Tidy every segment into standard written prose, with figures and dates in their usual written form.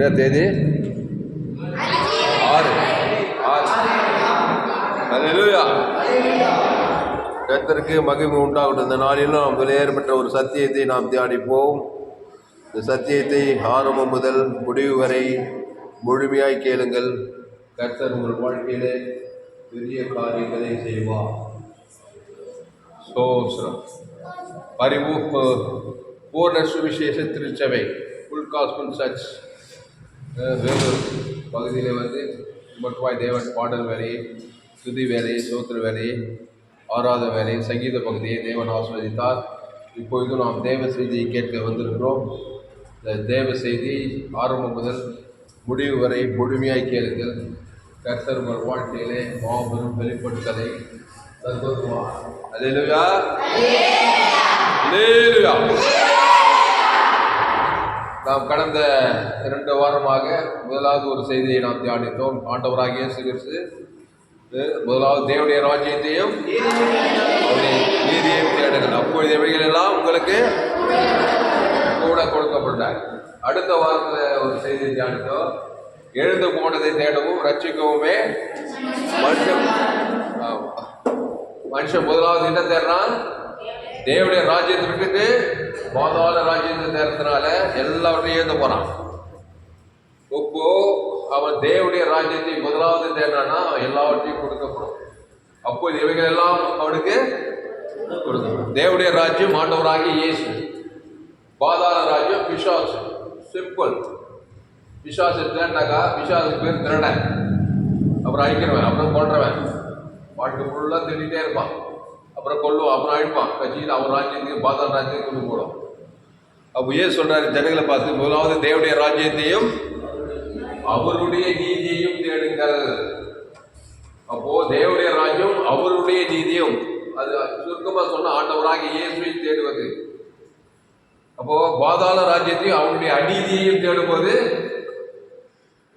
என்ன தேதி? 6. அல்லேலூயா. கர்த்தருக்கு மகிமை உண்டாகட்டும். இந்த நாளிலும் நாம் விலையேறப்பட்ட ஒரு சத்தியத்தை நாம் தியானிப்போம். இந்த சத்தியத்தை ஆரம்பம் முதல் முடிவு வரை முழுமையாய் கேளுங்கள். கர்த்தர் உங்கள் வாழ்க்கையிலே பெரிய காரியங்களை செய்வார். சோஸ்ரம் பூர்ண சுவிசேஷ திருச்சபை ஃபுல் காஸ்பல் சர்ச் வேலூர் பகுதியில் மொட்வாய் தேவன் பாடல் வேலையை, துதி வேலையை, சோத்திர வேலையை, ஆராத வேலையை, சங்கீத பகுதியை தேவன் ஆஸ்வதித்தார். இப்பொழுது நாம் தேவ செய்தியை கேட்க வந்திருக்கிறோம். இந்த தேவ செய்தி ஆரம்பம் முதல் முடிவு வரை முழுமையாய் கேளுங்கள். கர்த்தர் உங்கள் வாழ்க்கையிலே மாபெரும் வெளிப்படுத்தலை தருவார். அல்லேலூயா, அல்லேலூயா. நாம் கடந்த 2 வாரமாக முதலாவது ஒரு செய்தியை நாம் தியானித்தோம். ஆண்டவராகிய இயேசு கிறிஸ்து முதலாவது தேவனுடைய ராஜ்யத்தையும் அவருடைய நீதியையும் தேடுங்கள், அப்பொழுது எவைகள் எல்லாம் உங்களுக்கு கூட கொடுக்கப்பட்டார். அடுத்த வாரத்தில் ஒரு செய்தியை தியானித்தோம். எழுந்து போனதை தேடவும் ரட்சிக்கவுமே மனுஷன் முதலாவது என்ன தேடுறான்? தேவனுடைய ராஜ்யத்தை விட்டுட்டு பாதாள ராஜ்யத்தை தேடுறதுனால எல்லாவற்றையும் எழுந்து போறான். இப்போ அவன் தேவனுடைய ராஜ்யத்தை முதலாவது தேடுறான்னா எல்லாவற்றையும் கொடுக்கப்படும். அப்போது இவைகள் எல்லாம் அவனுக்கு கொடுக்கப்படும். தேவனுடைய ராஜ்யம் ஆண்டவராகிய இயேசு, பாதாள ராஜ்யம் பிசாசு. சிம்பிள். பிசாசு தேடினாக்கா பிசாசுக்கு பேர் திருடன், அப்புறம் அழிக்கிறவன், அப்புறம் கொல்றவன், வாழ்க்கை ஃபுல்லாக திட்டிகிட்டே இருப்பான், அப்புறம் கொல்லுவான், அப்புறம் அழிப்பான். கட்சியில் அவன் ராஜ்யத்தையும் பாதாள ராஜ்யத்தையும் கொண்டு போடும். அப்போ ஏன் சொல்றாரு ஜனங்களை பார்த்து, முதலாவது தேவனுடைய ராஜ்யத்தையும் அவருடைய நீதியையும் தேடுங்கள். அப்போ தேவனுடைய ராஜ்யம் அவருடைய நீதியும், அது சுருக்கமாக சொன்ன ஆண்டவராக இயேசுவை தேடுவது. அப்போ பாதாள ராஜ்யத்தையும் அவருடைய அநீதியையும் தேடும்போது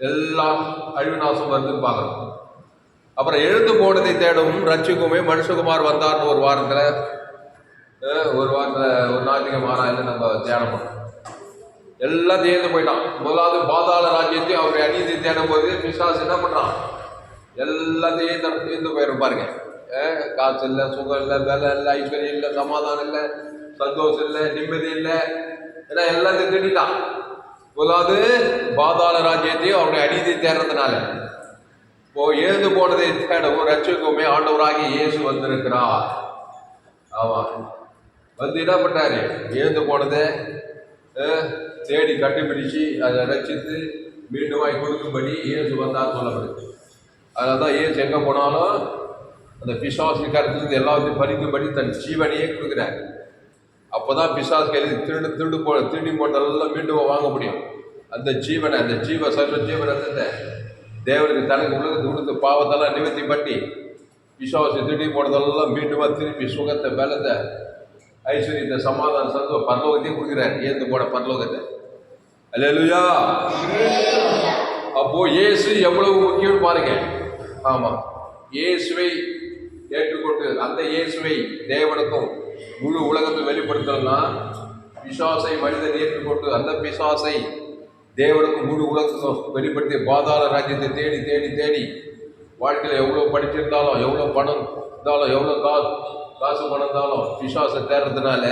எல்லாம் அழிவு நாசம் வருதுன்னு பார்க்கணும். அப்புறம் எழுந்து போனதை தேடவும் ரட்சிக்குமே மனுஷகுமார் வந்தார்னு ஒரு வாரத்தில் ஒரு ஞாயிற்றுக்கிழமை ஆறாயில நம்ம தியானம் பண்ணோம். எல்லாம் தேர்ந்து போயிட்டான். முதலாவது பாதாள ராஜ்யத்தையும் அவருடைய அநீதியை தேடும் போது பிசாசு என்ன பண்ணுறான்? எல்லாத்தையும் தேர்ந்து போயிடும் பாருங்க. காசு இல்லை, சுகம் இல்லை, வேலை இல்லை, ஐஸ்வர்யம் இல்லை, சமாதானம் இல்லை, சந்தோஷம் இல்லை, நிம்மதி இல்லை, ஏன்னா எல்லாத்தையும் திட்டான். முதலாவது பாதாள ராஜ்யத்தையும் அவருடைய அநீதியை தேடுறதுனால. இப்போ எழுந்து போனதை தேடவும் ரட்சிக்குமே ஆண்டவராகி இயேசு வந்திருக்கிறார். ஆமா, வந்து என்ன பண்ணாரு? எழுந்து போனதை தேடி கண்டுபிடிச்சு அதை ரட்சித்து மீண்டும் கொடுக்கும்படி இயேசு வந்தார் சொல்லப்படுது. அதனால தான் இயேசு எங்கே போனாலும் அந்த பிசாசு கருத்துலேருந்து எல்லாத்தையும் பறிக்கும்படி தன் ஜீவனையே கொடுக்குறாரு. அப்போதான் பிசாசு கையில் திருடி போட்டதெல்லாம் மீண்டும் வாங்க முடியும். அந்த ஜீவனை, அந்த சர்வ ஜீவனத்தை தேவனுக்கு தனக்கு உலகத்தை கொடுத்து பாவத்தெல்லாம் நிவர்த்தி பண்ணி பிசாசு திருடி போட்டதெல்லாம் மீண்டும் திருப்பி சுகத்தை, பலத்தை, ஐஸ்வர்யத்தை, சமாதான சந்தோஷம் பரலோகத்தையும் கொடுக்குறாரு. ஏந்து போன பரலோகத்தை. அல்லேலூயா. அப்போ இயேசு எவ்வளவு முக்கியம் பாருங்க. ஆமா, இயேசுவை ஏற்றுக்கொண்டு அந்த இயேசுவை தேவனுக்கும் முழு உலகத்தை வெளிப்படுத்தணும்னா பிசாசை மனிதன் ஏற்றுக்கொண்டு அந்த பிசாசை தேவனுக்கு முழு உலகத்துக்கும் வெளிப்படுத்தி பாதாள ராஜ்யத்தை தேடி தேடி தேடி வாழ்க்கையில் எவ்வளோ படிச்சிருந்தாலும், எவ்வளோ பணம் இருந்தாலும், எவ்வளோ காசு பணம் இருந்தாலும் பிசாசை தேடுறதுனால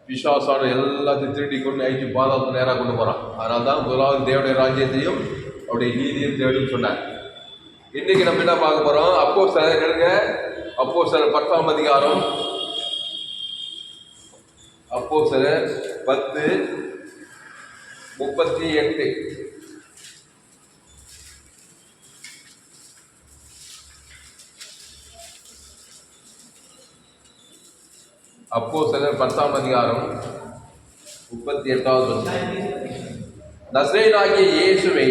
பிசாசான எல்லாத்தையும் திருடி கொண்டு அழிச்சு பாதாளத்தை நேராக கொண்டு போகிறான். அதனால தான் முதலாவது தேவனுடைய ராஜ்யத்தையும் அவருடைய நீதியும் தேடின்னு சொன்னார். இன்னைக்கு நம்ம என்ன பார்க்க போகிறோம்? அப்போஸ்தலர் எடுங்க. அப்போஸ்தலர் 10ஆம் அதிகாரம். அப்போஸ்தலர் 10:38. அப்போஸ்தலர் 10ஆம் அதிகாரம் 38வது வசனம். நசரேயனாகிய இயேசுவை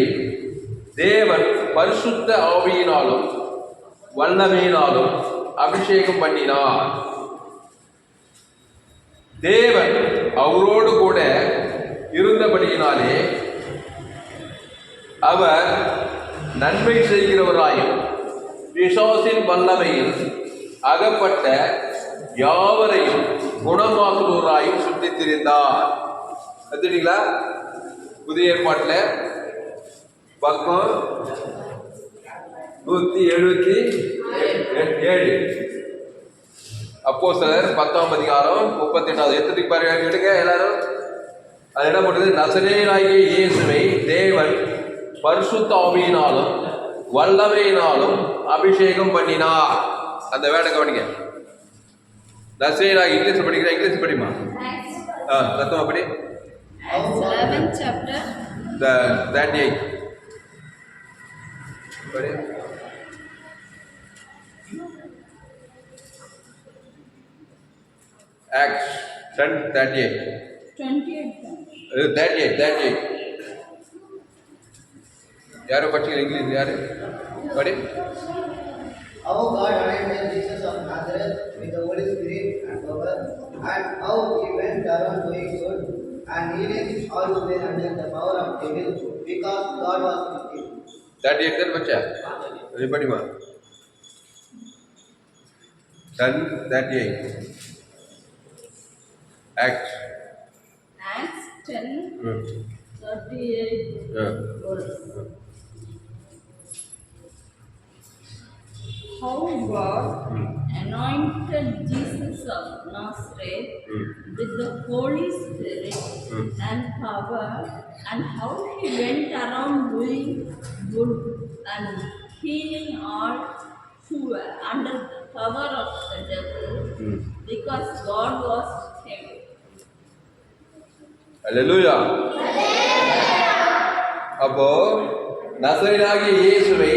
தேவன் பரிசுத்த ஆவியினாலும் வல்லமையினாலும் அபிஷேகம் பண்ணினார். தேவன் அவரோடு கூட இருந்தபடியினாலே அவர் நன்மை செய்கிறவராயும் பிசாசின் வல்லமையில் அகப்பட்ட யாவரையும் குணமாக்குவராயும் சுற்றித் திரிந்தார். புதிய ஏற்பாட்டில் பக்கம் 177. அப்போஸ்தலர் 10ஆம் அதிகாரம் 38. எத்தனைக்கு பாருங்க எடுங்க எல்லாரும். அது என்ன பண்ணுறது? நசரேயனாகிய இயேசுவை தேவன் பரிசுத்த ஆவியினாலும் வல்லமையினாலும் அபிஷேகம் பண்ணினார். அந்த வேலை கவனிங்க. நசரேயனாகிய இங்கிலீஷ் படிக்கிற, இங்கிலீஷ் படிமா சத்தம் அப்படி. 11th chapter 38 படி. Acts 10:38. 38. யாரோ படிச்சீங்க இங்கிலீஷ்? யாரு படி. How God anointed Jesus of Nazareth with the Holy Spirit and power, and how he went around doing good and healing all who were under the power of devil, because God was with him. 38 தான் பச்சா. இது படிமா. 10:38. Acts 10:38. How God anointed Jesus of Nazareth with the Holy Spirit and power, and how he went around doing good and healing all who were under the power of the devil, because God was with him. Hallelujah. அப்போ நசரேயனாகிய இயேசுவை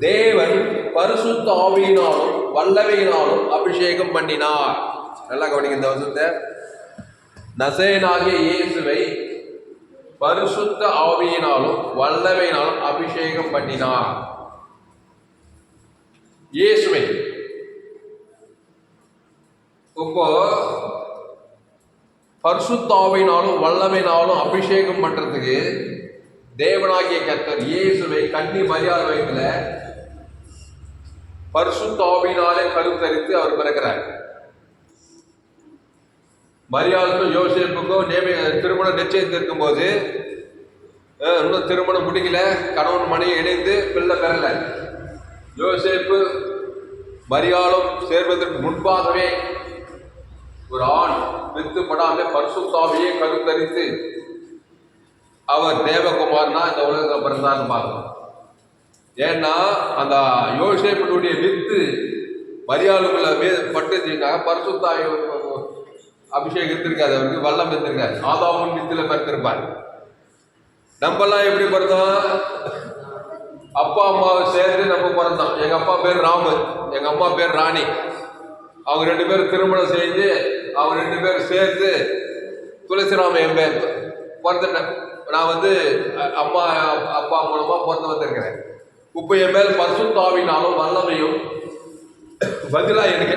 தேவன் பரிசுத்த ஆவியினாலும் வல்லமையினாலும் அபிஷேகம் பண்ணினார். நல்லா கவனிங்க இந்த வசனத்தை. நசரேயனாகிய இயேசுவை பரிசுத்த ஆவியினாலும் வல்லமையினாலும் அபிஷேகம் பண்ணினார். இயேசுவை இப்போ பரிசுத்த ஆவியினாலும் வல்லமையினாலும் அபிஷேகம் பண்றதுக்கு தேவனாகிய கர்த்தர் இயேசுவை கன்னி மரியாதை வயதுல பரிசுத்த ஆவியினாலே கருத்தரித்து அவர் பிறக்கிறார். மரியாளுக்கும் யோசேப்புக்கும் திருமணம் நிச்சயித்திருக்கும் போது இன்னும் திருமணம் முடிக்கல, கணவன் மனைவி இணைந்து பிள்ளை பெறல. யோசேப்பு மரியாளும் சேர்வதற்கு முன்பாகவே ஒரு ஆண் வித்துப்படாமல் பரிசுத்த ஆவியை கருத்தரித்து அவர் தேவகுமார்னா இந்த உலகத்தில் பிறந்தான்னு பார்க்கணும். ஏன்னா அந்த யோசேப்பினுடைய வித்து மரியாளுக்குள்ள பட்டுச்சுன்னா பரிசுத்த அபிஷேகம் இருந்திருக்காது, அவருக்கு வல்லம் இருந்திருக்காது. ஆதாமும் வித்துல பிறந்திருப்பார். நம்மெல்லாம் எப்படி பிறந்தோம்? அப்பா அம்மாவை சேர்ந்து நம்ம பிறந்தோம். எங்க அப்பா பேர் ராமன், எங்க அம்மா பேர் ராணி. அவங்க 2 பேரும் திருமணம் செஞ்சு அவங்க 2 பேரும் சேர்த்து துளசிராம என் பேர் பிறந்துட்டேன். நான் அம்மா அப்பா மூலமா பிறந்து வந்திருக்கிறேன். இப்போ என் மேல் பரிசுத்த ஆவியினாலும் வல்லமையும் பதிலாக எனக்கு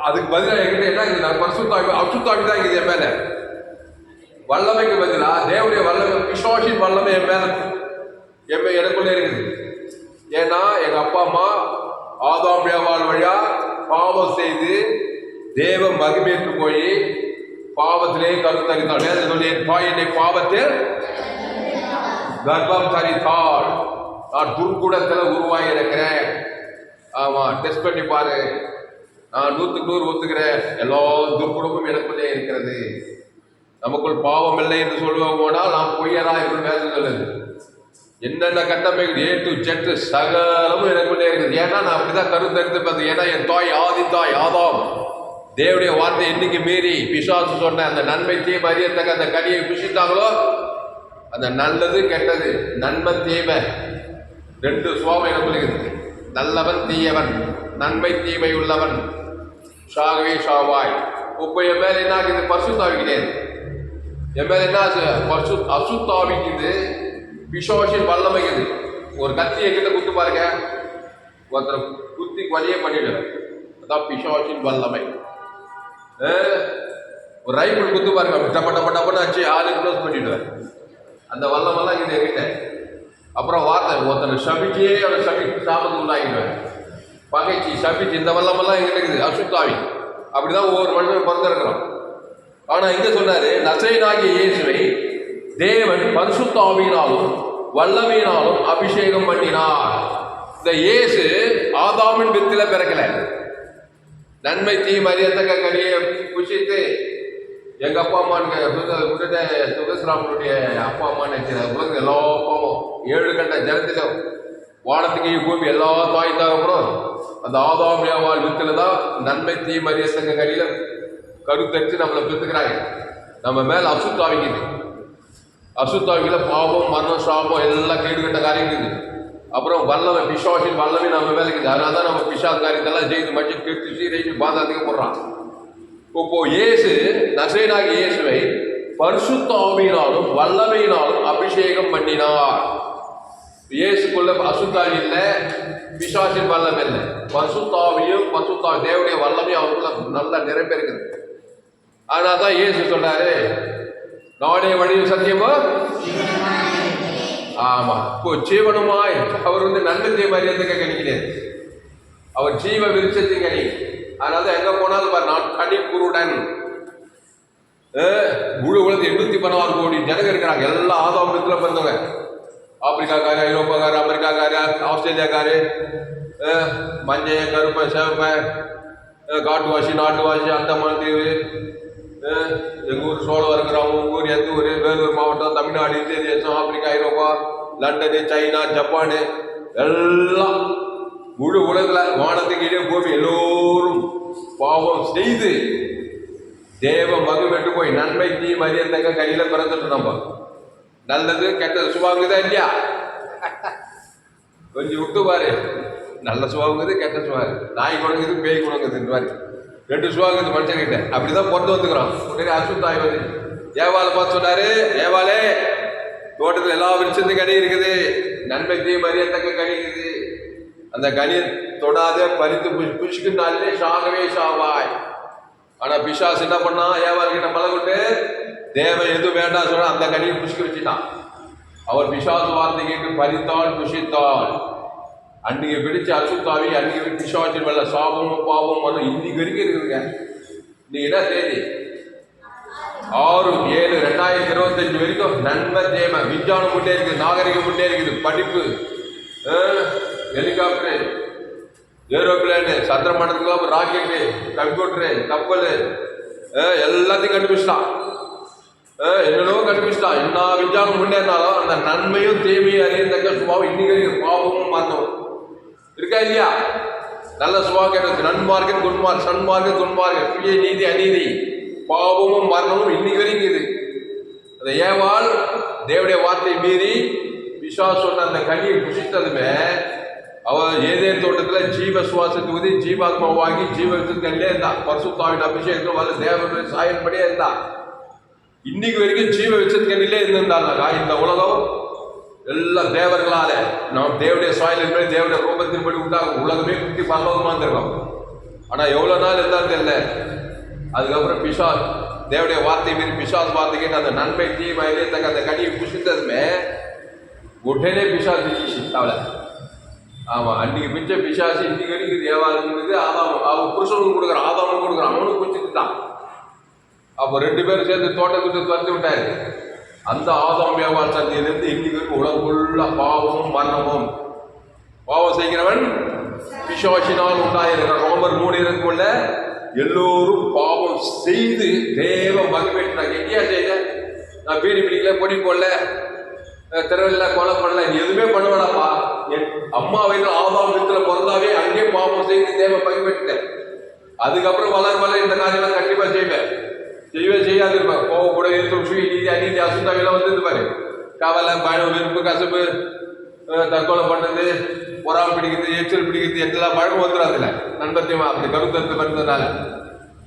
அதுக்கு பதிலாக என்கிட்ட என்ன இருக்குது? நான் பரிசுத்த ஆவி அசுத்த ஆவி தான் இருக்குது என் மேல. வல்லமைக்கு பதிலாக தேவனுடைய வல்லமை, பிசாசின் வல்லமை என் மேல எனக்குள்ளே இருக்குது. ஏன்னா எங்க அப்பா அம்மா ஆதாம் ஏவாள் வழியா பாவம் செய்து தேவ மகிமையற்று போய் பாவத்திலே கருத்தரித்தாள். என்னை பாவத்தில் கர்ப்பம் தரித்தாள். நான் துர்க்குடத்தில் உருவாகி இருக்கிறேன். ஆமா, டெஸ்ட் பண்ணி பாரு. நான் 100க்கு 100 ஒத்துக்கிறேன். எல்லா துர்க்குடமும் எனக்குள்ளே இருக்கிறது. நமக்குள் பாவம் இல்லை என்று சொல்லுவோம் போனால் நாம் பொய்யரா என்று பேச சொல்லுது. என்னென்ன கட்டமைகள் A to Z சகலமும் எனக்குள்ளே இருக்குது. ஏன்னா நான் அப்படிதான் கருத்தரித்து பார்த்தேன். ஏன்னா என் ஆதி தாய் ஆதாம் தேவனுடைய வார்த்தை என்னைக்கு மீறி பிசாசு சொன்ன அந்த நன்மை தீமை அறியத்தக்க அந்த கனியை புசித்தாங்களோ, அந்த நல்லது கெட்டது நன்மை தீமை 2 சுவாபம் எனக்குள்ள இருக்குது. நல்லவன் தீயவன், நன்மை தீமை உள்ளவன், சாகவே சாவாய். இப்போ என் மேல என்ன ஆகுது? பரிசுத்தாவிக்குது. என் மேல என்ன அசுத்தாவிக்குது, பிசாசின் வல்லமைக்குது. ஒரு கத்தி என்கிட்ட குத்து பாருங்க, ஒருத்தரை குத்தி வலியே பண்ணிடுவேன். அதான் பிசாசின் வல்லமை. ஒரு ரைபிள் குத்து பாருங்க, டப்ப டப்ப டப்பன்னு ஆச்சு, ஆளு க்ளோஸ் பண்ணிடுவேன். அந்த வல்லமெல்லாம் இது என்கிட்ட. அப்புறம் வார்த்தை, ஒருத்தனை சபிச்சே அவனை சாபத்துக்கு உள்ளாகிடுவேன். பகைச்சி சபிச்சு இந்த வல்லமெல்லாம் எங்கிட்ட இருக்குது, அசுத்தாவி. அப்படிதான் ஒவ்வொரு மனிதனும் பிறந்திருக்கிறோம். ஆனா இங்க சொன்னாரு, நசரேயனாகிய இயேசுவை தேவன் பரிசுத்த ஆவியினாலும் வல்லமையினாலும் அபிஷேகம் பண்ணினார். இந்த இயேசு ஆதாமின் வித்துல பிறக்கல. நன்மை தீமை அறியத்தக்க கனியை புசித்து எங்க அப்பா அம்மானுக்கு துகஸ்ராமனுடைய அப்பா அம்மா நினைச்சார். உலகம் எல்லா அப்பாவும் 7 கண்ட ஜனத்திலும் வானத்துக்கு பூமி எல்லா தாய் தாகப்படும் அந்த ஆதாம் ஏவாள் வித்துல தான் நன்மை தீமை அறியத்தக்க கனியில கருத்தரித்து நம்மளை பெற்றுக்கிறாங்க. நம்ம மேல அசுத்தாவிக்குது. அசுத்தாவிகள பாவம் மரணம் சாபம் எல்லாம் கேடுகட்ட காரியம் இருக்குது. அப்புறம் வல்லமை பிசாசின் வல்லமை நம்ம மேல இருக்குது. அதனால தான் நம்ம பிசாஸ் காரியத்தெல்லாம் செய்து மச்சி கீர்த்தி சீரைக்கு பாதாத்துக்கு போடுறான். இப்போ இயேசு நசரேயனாகிய இயேசுவை பரிசுத்த ஆவியினாலும் வல்லமையினாலும் அபிஷேகம் பண்ணினார். இயேசுக்குள்ள அசுத்தாவி இல்லை, பிசாசின் வல்லமை இல்லை. பரிசுத்தாவியும் பரிசுத்தாவி தேவனுடைய வல்லமையும் அவருக்குள்ள நல்லா நிறைவேறுகிறது. அதனால தான் இயேசு சொல்றாரு, நானே வழியும் சத்தியமா ஆமா இப்போ ஜீவனுமாய். அவர் நன்மை தீமை அறியத்துக்கு கணிக்கிறார். அவர் ஜீவ விருட்சத்தை கனி. அதனால எங்க போனாலும் பாரு, நான் கனி குருடன். முழு உலகத்தில் 816 கோடி ஜனங்க இருக்கிறாங்க. எல்லாம் ஆதாமத்துல பிறந்தவங்க. ஆப்பிரிக்காக்காரு, ஐரோப்பாக்காரு, அமெரிக்காக்காரு, ஆஸ்திரேலியாக்காரு, மஞ்சள் கருப்பை சேவப்பை, காட்டுவாசி நாட்டுவாசி, அந்தமான் தீவு, எங்கள் ஊர் சோழம் இருக்கிறோம். உங்கள் ஊர் எந்த ஊர்? வேலூர் மாவட்டம், தமிழ்நாடு, இந்திய தேசம், ஆப்பிரிக்கா, ஐரோப்பா, லண்டனு, சைனா, ஜப்பானு, எல்லாம் முழு உலகில் வானத்துக்கு இடையே பூமி எல்லோரும் பாவம் செய்து தேவ மகிழ்ந்து போய் நன்மை தீமை அறியத்தக்க கையில பிறந்துட்டு நம்ம நல்லது கெட்டது சுபாங்குதா இல்லையா? கொஞ்சம் விட்டு பாரு, நல்ல சுபாங்குது கெட்ட சுபாகு, நாய் குணங்குது பேய் குணங்குது மாதிரி 2 சுபாகுது மனுஷன்கிட்ட. அப்படிதான் பிறந்து வந்துக்கிறோம். உடனே அசுத்தாய் வந்து ஏவாளை பார்த்து சொன்னாரு, ஏவாளே தோட்டத்தில் எல்லா விருட்சத்தும் கனி இருக்குது, நன்மை தீமை அறியத்தக்க கனி இருக்குது. அந்த கனியை தொடாத பறித்து புஷ்கினாலே சாகவே சாவாய். ஆனா பிசாசு என்ன பண்ணா, ஏவாள் கிட்ட பழகிட்டு தேவன் எதுவும் வேண்டாம் சொன்னா அந்த கனியை புஷ்கி வச்சுட்டான். அவர் பிசாசு வார்த்தை கேட்டு பறித்தாள் புஷித்தாள். அன்னைக்கு பிடிச்ச அசுத்தாவி, அன்னைக்கு பிசாசின் மேல சாபமும் பாவம் மனம் இன்னைக்கு வரைக்கும் இருக்குதுங்க. இன்னைக்கு என்ன தேதி? 6/7/2025 வரைக்கும் நன்மை தேவை. விஞ்ஞானம் முன்னே இருக்குது, நாகரிகம் முன்னே இருக்குது, படிப்பு, ஹெலிகாப்டரு, ஏரோப்ளேனு, சந்திரமண்டலத்துக்கு ராக்கெட்டு, கம்ப்யூட்டரு, கப்பல் எல்லாத்தையும் கண்டுபிடிச்சிட்டான். என்னென்னவோ கண்டுபிடிச்சிட்டான். என்ன விஞ்ஞானம் முன்னேறினாலும் அந்த நன்மையும் தீமையும் அறியத்தக்க சுபாவம் இன்னைக்கு வரைக்கும் பாவமும் மரணமும் இருக்கா இல்லையா? நல்ல சுபாவம் கேட்டு நன்மார்க்கன் குன்மார்க், சன்மார்க்கன் குன்மார்க்கன், சுய நீதி அநீதி, பாவமும் மரணமும் இன்னைக்கு வரைக்கும் இது. அந்த ஏவாள் தேவனுடைய வார்த்தை மீறி பிசாசு சொன்ன அந்த கனியை புசித்ததுமே அவன் ஏதேன் தோட்டத்தில் ஜீவ சுவாசத்தை ஊதி ஜீவாத்மா வாங்கி ஜீவத்திலே இருந்தான். பரிசுத்தாவின் அபிஷேகத்தில் வல்ல தேவனுடைய சாயன்படியே இருந்தான். இன்னைக்கு வரைக்கும் ஜீவ விசத்துக்கண்ணிலே இருந்திருந்தாங்க. இந்த உலகம் எல்லாம் தேவர்களால நாம் தேவனுடைய சாயலின் மேல் தேவனுடைய ரூபத்தின்படி உண்டாகும். உலகமே குட்டி பரலோகமா இருந்திருக்கும். ஆனா எவ்வளவு நாள் இருந்தாலும் தெரியல. அதுக்கப்புறம் பிசாஸ் தேவனுடைய வார்த்தை மீறி பிசாஸ் வார்த்தை கேட்டு அந்த நன்மை தீமை அறியத்தக்க அந்த கனியை புசித்ததுமே உடனே பிசாஸ் பிடிச்சி அவளை. ஆமா, அன்னைக்கு பிச்ச பிசாசு இன்னைக்கு வரைக்கும் தேவாலயத்துக்கு அவன் புருஷனுக்கு கொடுக்குறான், ஆதாமுக்கு கொடுக்குறான், அவனுக்கு குடிச்சுட்டான். அப்போ 2 பேரும் சேர்ந்து தோட்டத்துக்கு துரத்தி விட்டாரு. அந்த ஆதாம் ஏவாள் சந்தியிலிருந்து இன்னைக்கு வரைக்கும் உலகம் ஃபுல்லா பாவமும் மரணமும். பாவம் செய்கிறவன் பிசாசினால் உண்டாயிருக்கிற ரோமர் 3:2 எல்லோரும் பாவம் செய்து தேவ மகிமையிட்டாங்க. எங்கேயா செய்த? நான் பீடி பிடிக்கல, பொடி போடல, திறவில்ல, கொலை பண்ணல, நீ எதுவுமே பண்ண வேணாப்பா. என் அம்மா வயதில் ஆதாம் வித்துல பிறந்தாவே அங்கே பாவம் செய்து தேவ மகிமைட்டேன். அதுக்கப்புறம் வளர இந்த காரியெல்லாம் கண்டிப்பா செய்வேன். செய்யவே செய்யாது இருப்பேன். கோவக்கூட இருக்கும், சுய நீதி அநீதி அசுத்தாவெல்லாம் வந்து பாரு. கவலை, பயம், வெறுப்பு, கசப்பு, தற்கொலை பண்ணது, பொறாமை பிடிக்கிறது, எச்சல் பிடிக்கிறது, எல்லாம் பழக்கம் வந்துடாதுல நண்பத்தியமா அப்படி கருத்து பிறந்ததுனால.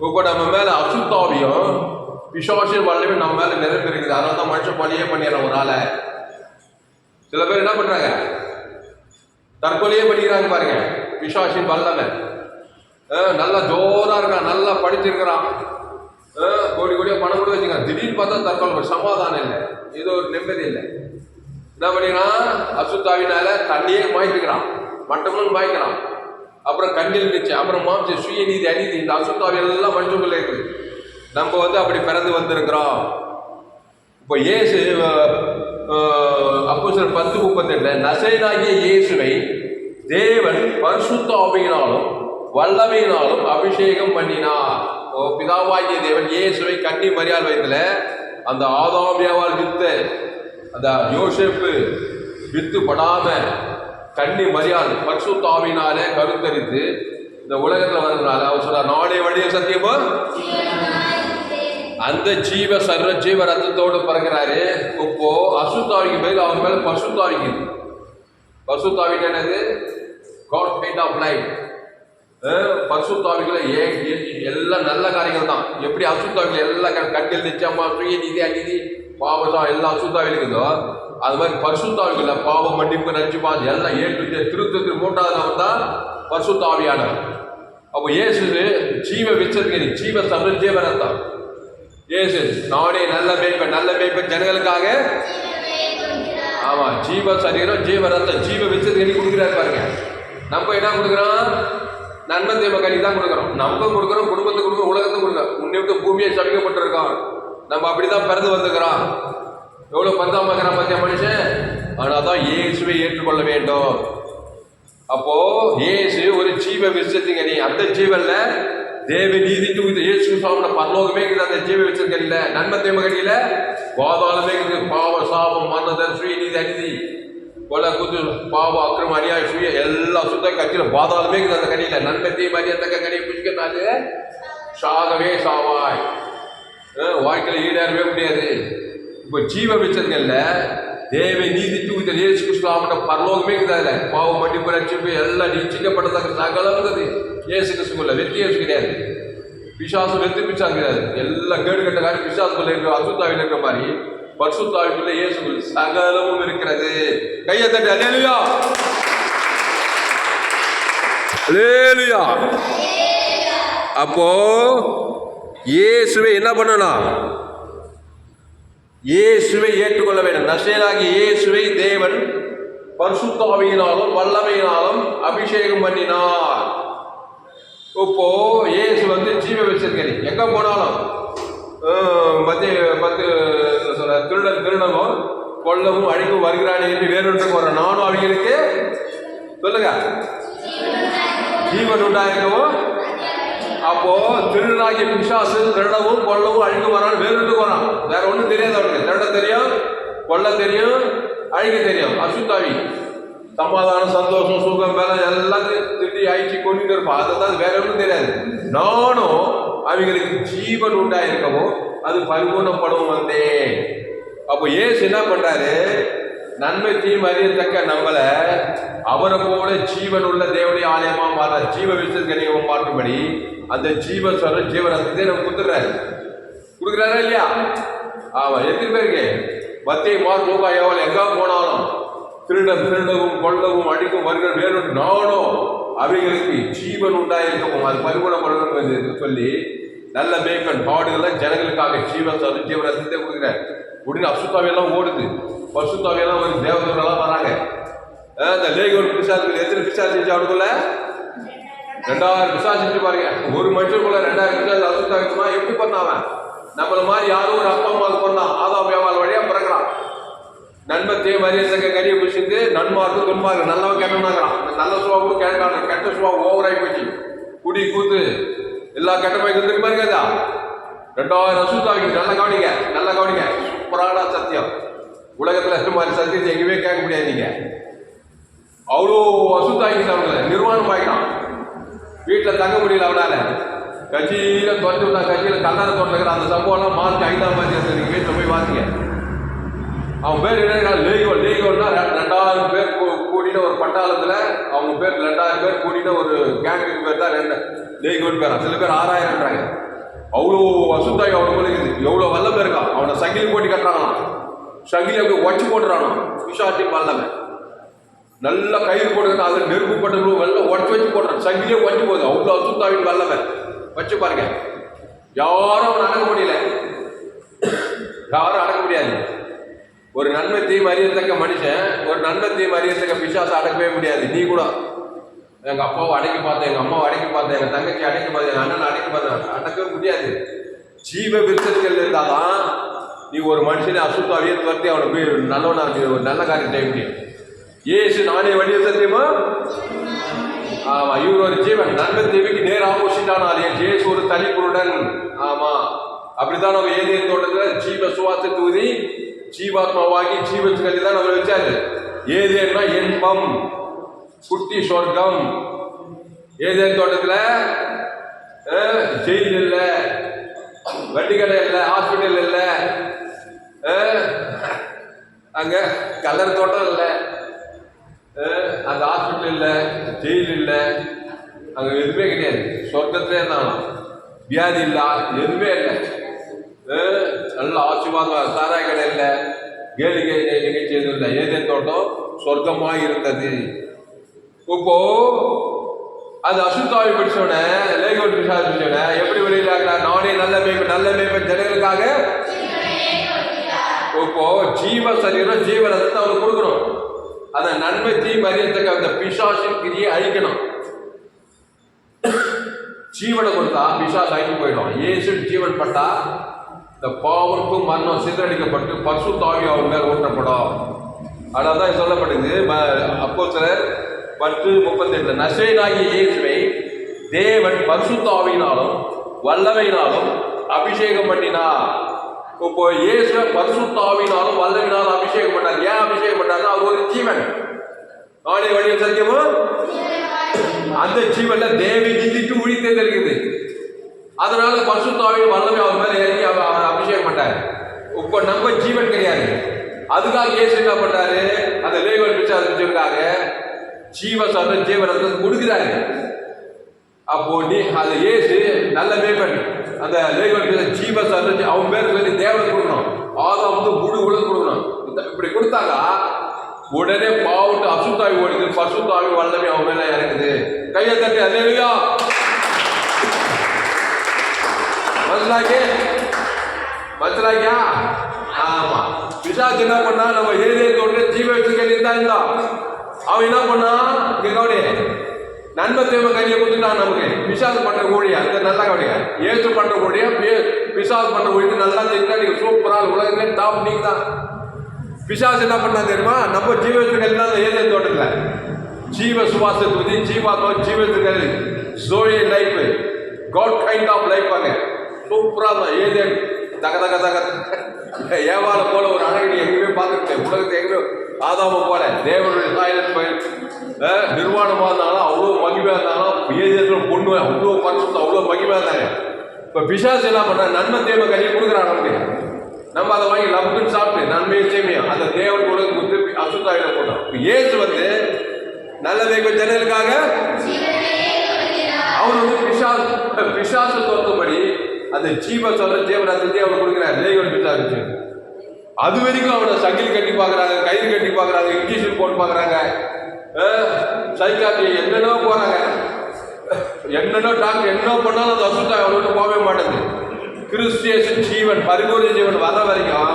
இப்போ நம்ம மேல அசுத்தாவியும் பிசாசின் வல்லமே நம்ம மேல நிறைவேறுகிறது. அதனால தான் மனுஷன் பலியே பண்ணிடுறோம் ஒரு ஆளை. சில பேர் என்ன பண்றாங்க, தற்கொலையே பண்ணிக்கிறாங்க பாருங்க. பிசாசின் வல்லமை நல்லா ஜோரா இருக்கான், நல்லா படிச்சிருக்கிறான், கோடி கோடியா பணம் கூட வச்சுக்கிறான். திடீர்னு பார்த்தா தற்கொலை, சமாதானம் இல்லை, ஏதோ ஒரு நிம்மதி இல்லை. என்ன பண்ணிக்கிறான், அசுத்தாவினால தண்ணியே மாய்த்துக்கிறான், மட்டமும் மாய்க்கிறான். அப்புறம் கண்ணில் நிச்சு, அப்புறம் மாம்ச சுய நீதி அநீதி, இந்த அசுத்தாவி எல்லாம் மனுஷங்களுக்குள்ள இருக்குது. நம்ம அப்படி பிறந்து வந்திருக்கிறோம். இப்போ இயேசு அப்போஸ்தலர் 10:38 நசரேயனாகிய இயேசுவை தேவன் பரிசுத்த ஆவியினாலும் வல்லமையினாலும் அபிஷேகம் பண்ணினார். பிதாவாகிய தேவன் இயேசுவை கன்னி மரியாள் வயதுல அந்த ஆதாமியாவால் வித்து அந்த யோசேப்பு வித்து படாம கன்னி மரியாள் பரிசுத்த ஆவியினாலே கருத்தரித்து இந்த உலகத்துல வர்றதுனால அவர் சொல்றார், நானே வழிய சத்தியமா அந்த சர்வ ஜீவ ரத்தத்தோடு பிறகுறாரு. இப்போ அசுத்தாவிக்கு பதில் அவர் மேல பசுத்தாவிக்கு பசுத்தாவிக்கு என்னது? God kind of life. பசுத்தாவிகளை எல்லாம் நல்ல காரியங்கள் தான். எப்படி அசுத்தாவிகள் எல்லாம் கட்டில் நிச்சயமா சுய நீதி அநீதி பாவம் எல்லாம் அசுத்தாவில் இருக்குதோ அது மாதிரி பரிசுத்தாவிகள் பாவம் மன்னிப்பு நச்சுப்பா எல்லாம் திருத்தத்துக்கு 3வது நாமம் தான் பரிசுத்தாவியானவர். அப்போ இயேசு ஜீவ விச்சரிக்கணி ஜீவ சமஜீவன் தான். இயேசு நானே நல்ல மேய்ப்பன் ஜனங்களுக்காக. ஆமா, ஜீவ சரீரம் ஜீவ ரத்தம் ஜீவ விச்சரிக்கணி கொடுக்குறாரு பாருங்க. நம்ம என்ன கொடுக்குறோம்? நன்மை தீமை கனி தான் கொடுக்குறோம். நம்ம கொடுக்குறோம், குடும்பத்துக்கு கொடுக்குறோம், உலகத்துக்கு கொடுக்குறோம். முன்னே பூமியை சபிக்கப்பட்டிருக்கோம். நம்ம அப்படிதான் பிறந்து வந்துக்கிறோம். எவ்வளவு பரிதாபமாக்குறான் பார்த்தியா மனுஷன். ஆனால் தான் இயேசுவை ஏற்றுக்கொள்ள வேண்டும். அப்போ இயேசு ஒரு ஜீவ விசத்திங்கனி. அந்த ஜீவன்ல தேவ நீதி இயேசு சாப்பிட பரலோகமே இருக்குது. அந்த ஜீவ விசத்தில நன்மை தீமை கனியில பாதாளமே இருக்குது. பாவ சாபம் மரணம் சுய நீதி அநீதி கொலை குத்து பாவ அக்கிரம அநியாய சுய எல்லாம் சுத்த கட்சியில பாதாளமே இருக்குது. அந்த கனியில நன்மை தீமை அறியத்தக்க கனியை புதிக்கனாலே சாகவே சாவாய், வாழ்க்கையில ஈடேறவே முடியாது. இப்போ ஜீவ விச்சங்கள்ல தேவ நீதி தூக்கித்தல் இயேசு கிறிஸ்துவோட பரலோகமே இருக்குதாதுல பாவம் மன்னிப்பு ரட்சிப்பு எல்லாம் நிச்சயிக்கப்பட்டதாக சகலம் இருக்குது. இயேசு கிறிஸ்துக்குள்ள வெற்றி இயேசு கிடையாது. பிசாசு வெற்றி பிசாசு கிடையாது. எல்லாம் கேடு கட்ட காரி பிசாசுக்குள்ள இருக்கிற அசுத்தாவில் இருக்கிற மாதிரி பரிசுத்தாவிக்குள்ள இயேசுக்குள்ள சகலமும் இருக்கிறது. கையை தட்டி அல்லேலூயா அல்லேலூயா. அப்போ இயேசுவை என்ன பண்ணணும்? இயேசுவை ஏற்றுக்கொள்ள வேண்டும். நசரேயனாகிய இயேசுவை தேவன் பரிசுத்த ஆவியினாலும் வல்லமையினாலும் அபிஷேகம் பண்ணினார். இப்போ இயேசு ஜீவ விசர்க்கனி. எங்க போனாலும் திருடனும் கொல்லவும் அழிக்கும் வருகிறானே என்று வேறொன்று போற நானும் அவங்களுக்கு சொல்லுங்க ஜீவன் உண்டாயிருக்கவும். அப்போ திருடனாகிய பிசாசு திருடவும் கொல்லவும் அழிக்கும் வரான் வேறொன்று போறான். வேற ஒன்றும் தெரியாது அவனுக்கு. திருட தெரியும், கொல்ல தெரியும், அழிக்க தெரியும். அசுத்தாவி சமாதானம் சந்தோஷம் சுகம் வேலை எல்லாத்தையும் திட்டி அழிச்சு கொண்டு இருப்பான். அதை தான் வேற ஒன்றும் தெரியாது. நானும் அவங்களுக்கு ஜீவன் உண்டாயிருக்கவும் அது பரிபூர்ணப்படும் வந்தேன். அப்போ இயேசு என்ன பண்றாரு? நன்மை தீமை அறியத்தக்க நம்மள அவரை போல ஜீவன் உள்ள தேவனுடைய ஆலயமா மாற ஜீவ விசர்க்கனியமா மாற்றும்படி அந்த ஜீவ சொல்ற ஜீவரத்தை நம்ம கொடுக்குறாரா இல்லையா? ஆமா, எத்தனை பேருக்கு மத்திய மார்க் லூக்கா யோவான் எங்க போனாலும் திருடவும் கொல்லவும் அடிக்கும் வருகிற வேறொன்று நானும் அவைகளுக்கு ஜீவன் உண்டாயிருக்கவும் அது பரிபூர்ணப்படணும் சொல்லி நல்ல மேய்ப்பன் பாடுகள்லாம் ஜனங்களுக்காக ஜீவரத்தை கொடுக்குறார். உடனே அசுத்தாவியெல்லாம் ஓடுது, பசுத்தாவியெல்லாம் ஒரு தேவதூரெல்லாம் வராங்க. இந்த லேகோன் பிசாசுகள் எத்தனை பிசாசு செஞ்சு அவனுக்குள்ள 2000 பிசாசு செஞ்சு பாருங்க. ஒரு மனுஷனுக்குள்ள 2000 பிசாசு அசுத்தாவிக்குமா எப்படி பண்ணாவன்? நம்மள மாதிரி யாரும் ஒரு அப்பா அம்மாவுக்கு பண்ணான். ஆதாம் ஏவாள் வழியா பிறகுறான். நன்மை தீமை அறியத்தக்க கனியை புசித்து நன்மார்க்கு துன்மார்க்கு நல்லவன் கெட்டவனாகிறான். நல்ல சுவாவும் கேட்டான கெட்ட சுவாவும் ஓவராகி போச்சு. குடி கூத்து எல்லா கெட்ட மாதிரி வந்துருக்கு மாதிரி கேதா 2000 அசுத்தாவிக்கு. நல்ல கவனிங்க சூப்பரான சத்தியம். உலகத்துல இந்த மாதிரி சத்தியத்தை எங்கேயுமே கேட்க முடியாது. நீங்க அவ்வளோ அசுத்தாவிக்கு அவங்கள நிர்வாணம் ஆகிட்டான். வீட்டில் தங்க முடியல அவனால. கட்சியில தொட்டு விட்டா கட்சியில கண்ணார தொட்டுக்கிற அந்த சம்பவம்லாம் மார்ச் 5ஆம் தேதி நீங்க வீட்டில் போய் வாசிங்க. அவன் பேர் என்ன? லேகோன்னா 2000 பேர் கூடின ஒரு பட்டாளத்துல அவங்க பேர் 2000 பேர் கூடின ஒரு கேங்குக்கு பேர் தான் லேகோன் பேரா. சில பேர் 6000ன்றாங்க. அவ்வளோ அசுத்தாய் அவனுக்கு இருக்குது. எவ்வளோ வல்லமை இருக்கான். அவனை சங்கிலி போட்டி கட்டுறாங்களாம். சங்கிலி அப்படி உடச்சு போட்டுறானோ பிசாட்டின் வல்லமை. நல்லா கயிறு போட்டுக்கிட்டு அதில் நெருப்பு பட்டு வெள்ளம் உடச்சு வச்சு போட்டுறான். சங்கிலியே உடச்சு போகுது. அவ்வளோ அசுத்தாவின் வல்லமை வச்சு பாருங்க. யாரும் அவனை அடக்க முடியல. யாரும் அடக்க முடியாது. ஒரு நன்மை தீமை அறியத்தக்க மனுஷன் ஒரு நன்மை தீமை அறியத்தக்க பிசாசை அடக்கவே முடியாது. நீ கூட எங்க அப்பாவை அடக்கி பார்த்தேன், எங்க அம்மாவை அடக்கி பார்த்தேன், எங்க தங்கச்சி அடக்கி பார்த்தேன், எங்க அண்ணனை அடக்கி பார்த்தேன், அடக்கவே முடியாது. ஜீவ விருத்தங்கள் இருந்தாதான் நீ ஒரு மனுஷனை அசுத்தாவியை துரத்தி அவனை போய் நல்லவனாக ஒரு நல்ல காரியம் செய்ய முடியும். ஏசு நானே வழியை சத்தியமா. ஆமா, இவர் ஒரு ஜீவன். நன்மை தேவைக்கு நேர் ஆப்போசிட்டான ஏசு ஒரு தனிப்புடன். ஆமா, அப்படித்தான் நம்ம ஏதேன் தோட்டத்துல ஜீவ சுவாச தூதி ஜீவாத்மாவாகி ஜீவத்துக்களி தான் நம்ம வச்சாரு. ஏதேன்னா இன்பம், குட்டி சொர்க்கம். ஏதேன் தோட்டத்துல ஜெயில் இல்ல, வட்டி கடை இல்ல, ஹாஸ்பிட்டல் இல்ல, அங்க கலர் தோட்டம் இல்ல, அந்த ஹாஸ்பிட்டல் இல்ல, ஜெயில் இல்ல, அங்க எதுவுமே கிடையாது. சொர்க்கத்திலே இருந்தாலும் வியாதி இல்ல, எதுவுமே இல்லை. நல்ல ஆசீர்வாதம். சாராய கடை இல்லை, கேளிக்கை நிகழ்ச்சி எதுவும் இல்லை. ஏதேன் தோட்டம் சொர்க்கமாக இருந்தது. இப்போ அது அசுத்தாவி பிடிச்சோட லேகோட் பிடிச்சோட எப்படி வெளியில நானே நல்ல மேய்ப்பன் ஜனங்களுக்காக. இப்போ ஜீவ சரீரம் ஜீவனத்தை அவனுக்கு கொடுக்கணும். அந்த நன்மை தீமை அறியத்துக்கு அந்த பிசாசின் கிரியை அழிக்கணும். ஜீவனை கொடுத்தா பிசாசு அழிஞ்சு போயிடும். இயேசு ஜீவன் பட்டா இந்த பாவனுக்கும் மரணம் சிதறடிக்கப்பட்டு பரிசுத்த ஆவி அவன் மேல் ஊற்றப்படும். அதான் சொல்லப்படுது அப்போஸ்தலர் 10:38 நசரேயனாகிய இயேசுவை தேவன் பரிசுத்த ஆவியினாலும் வல்லமையினாலும் அபிஷேகம் பண்ணினார். இப்போ இயேசு பரிசுத்த ஆவியினாலும் வல்லமையினாலும் அபிஷேகம் பண்ணார். ஏன் அபிஷேகம் பண்ணார்னா அவர் ஒரு ஜீவன். நானே வழியும் சத்தியமும். அந்த ஜீவன்ல தேவி நிதிக்கு உழித்தே தெரிகிறது. அதனால பரிசுத்த ஆவியின் வல்லமை அவர் மேல இறங்கி அவர் அபிஷேகம் பண்ணார். இப்போ நம்ம ஜீவன் கிடையாது. அதுக்காக இயேசு என்ன பண்றாரு, அந்த லேகோட் பிசாசுக்காக ஜீவ சொல்ற ஜீவனத்தை கொடுக்கிறாரு. அப்போ நீ அந்த இயேசு நல்ல மேய்ப்பன், அந்த லேகோட் ஜீவ சொல்ற அவன் பேர் சொல்லி தேவனுக்கு கொடுக்கணும். ஆதாம் வந்து முழு உலகம் கொடுக்கணும். இப்படி கொடுத்தாங்க உடனே பாவட்டு அசுத்தாவி ஓடுது, பசுத்தாவி வல்லமை அவன் மேல இறங்குது. கையை தட்டி அல்லேலூயா. மனசிலாக்கியா? ஆமா. பிசாசு என்ன பண்ணா, நம்ம ஏதேன் தோட்டத்துல ஜீவ வச்சுக்கலி தான் அவன் என்ன பண்ணா, இங்க கவனி, நன்மை தேவை கையை கொடுத்துட்டான் நமக்கு. பிசாசு பண்ற கோழியா அந்த நல்லா கவனியா, ஏசு பண்ற கோழியா பிசாசு பண்ற கோழி நல்லா தெரிஞ்சா நீங்க சூப்பரா உலகமே டாப் நீங்க தான். பிசாசு என்ன பண்ணா தெரியுமா, நம்ம ஜீவ வச்சுக்கலி தான் ஏதேன் தோட்டத்துல ஜீவ சுவாசத்துக்கு ஜீவாத்மா ஜீவ வச்சுக்கலி ஜோயி life, God kind of life. அங்க சூப்பரா தான் ஏதேன் தக தக தக ஏவால போல ஒரு அழகை எங்கேயுமே பார்த்துருக்கேன். உலகத்தை எங்கேயோ ஆதாம போல தேவனுடைய தாயில நிர்வாணமா இருந்தாலும் அவ்வளோ மகிமையா இருந்தாலும் ஏதேன் பொண்ணு அவ்வளோ பரிசுத்தம் அவ்வளோ மகிமையா இருந்தாங்க. இப்போ பிசாசு என்ன பண்ண, நன்மை தேவை கையை கொடுக்குறான் நமக்கு. நம்ம அதை வாங்கி லப்புன்னு சாப்பிட்டு நன்மையை சேமியா அந்த தேவன் உலக கொடுத்து அசுத்தாயில போட்டோம். இப்போ ஏசு வந்து நல்ல வேக ஜனங்களுக்காக அவர் வந்து பிசாசு தோற்றபடி அந்த ஜீவ சொல்ற ஜீவனத்தை அவர் கொடுக்கிறார். லேகோட் பிசாசு அது வரைக்கும் அவனை சங்கிலி கட்டி பார்க்குறாங்க, கயிறு கட்டி பார்க்குறாங்க, இன்ஜெக்ஷன் போட்டு பார்க்குறாங்க, சைக்காட்ரி என்னென்னோ போகிறாங்க, என்னென்னோ டாக்டர் என்ன பண்ணாலும் அந்த அசுத்தாய் அவனுக்கு போகவே மாட்டேங்குது. கிறிஸ்தியேசு ஜீவன் பரிபூர்ண ஜீவன் வர வரைக்கும்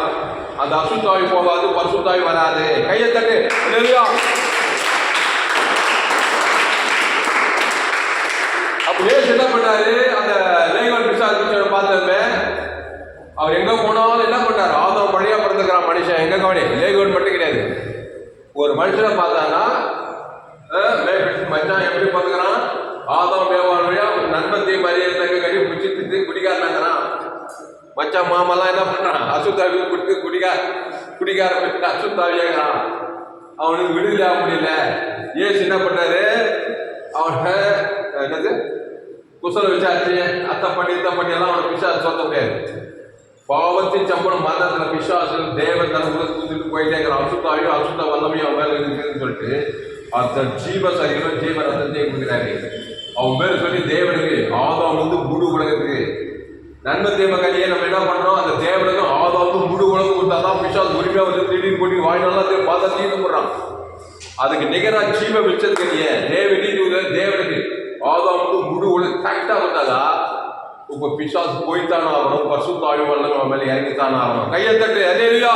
அந்த அசுத்தாவி போகாது, பரிசுத்தாவி வராது. கையை தட்டு இல்லையா? அப்படியே என்ன பண்ணாரு, அந்த லேகோட் பிசாசு பார்த்ததுமே அவர் எங்க போனாலும் என்ன பண்ணாரு, ஆதாம் வழியா பிறந்துக்கிறான் மனுஷன். எங்க கவனி, லேகோட் மட்டும் கிடையாது. ஒரு மனுஷனை பார்த்தானா மச்சான் எப்படி பிறந்துக்கிறான், ஆதாம் ஏவாள் வழியா நன்மத்தை மரியாதை கறி பிடிச்சி திட்டு குடிக்காரனாங்கிறான். மச்சான் மாமெல்லாம் என்ன பண்றான், அசுத்தாவி குடித்து குடிக்கார அசுத்தாவியாகிறான். அவனுக்கு விடுதலை ஆக முடியல. ஏசு என்ன பண்ணாரு, அவனை என்னது குசல விசாரிச்சு அத்தை பண்ணி எல்லாம் அவனை பிசாசு சொல்ல முடியாது. பாவத்தின் சம்பளம் மரணத்துல பிசாசு தேவன் தனக்கு தூக்கிட்டு போயிட்டே இருக்கிறான். அசுத்தாவையும் அசுத்த வல்லமையும் அவன் மேல இருக்குன்னு சொல்லிட்டு அந்த ஜீவ சரீரம் ஜீவ ரத்தத்தை கொடுக்குறாரு. அவன் பேர் சொல்லி தேவனுக்கு ஆதாம் வந்து முழு உலகத்துக்கு நன்மை தேவ கல்வியை நம்ம என்ன பண்றோம், அந்த தேவனுக்கும் ஆதாம் முழு உலகம் கொடுத்தாதான் பிசாசு உரிமையா வந்து திடீர்னு போட்டி வாய்நாளா பார்த்தா தீர்ந்து போடுறான். அதுக்கு நிகரா ஜீவ விச்சதுக்கு தேவ நீதி தேவனுக்கு ஆதாம் வந்து முழு உலகம் கரெக்டா வந்தாதா இப்போ பிசாசு போய்த்தானே ஆகணும், பரிசுத்த ஆவி வல்லமை மேலே இறங்கித்தானே ஆகணும். கையை தட்டு அல்லேலூயா.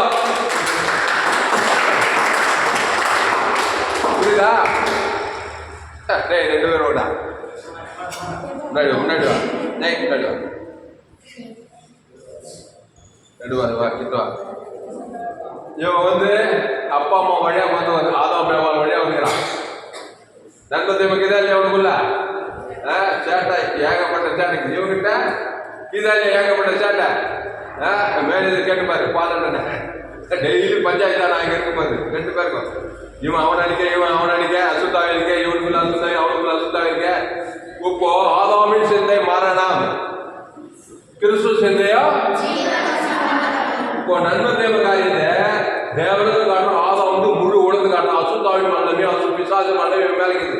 புரியுதா? டேய் 2 பேரும் ஓடா முன்னாடி வா, டேய் முன்னாடி வா. ரெண்டு வா கிட்ட வா. இவன் வந்து அப்பா அம்மா வழியா வந்து ஆதாம் ஏவாள் வழியா வந்துக்கிறான். நண்பத்தை இதா இல்லையா அவனுக்குள்ள சேட்டை ஏகப்பட்ட சேட்டை இவங்கிட்ட இதா இல்லையா ஏகப்பட்ட சேட்டை. மேலே கேட்டு பாரு பாலன்னு டெய்லி பஞ்சாயத்தா நான் இங்க இருக்கும் பாரு 2 பேருக்கும். இவன் அவன் அடிக்க அசுத்தாவே இருக்க, இவனுக்குள்ள அசுத்தாவே அவனுக்குள்ள அசுத்தாவே இருக்க. இப்போ ஆதாமின் சிந்தை மரணம், கிறிஸ்து சிந்தையோ. இப்போ நன்மை தேவ காரியத்தை தேவனுக்கு காட்டணும். ஆதாம் வந்து முழு உலகத்து காட்டணும். அசுத்தாவின் மண்டமே பிசாசு மண்டமே மேல இருக்குது.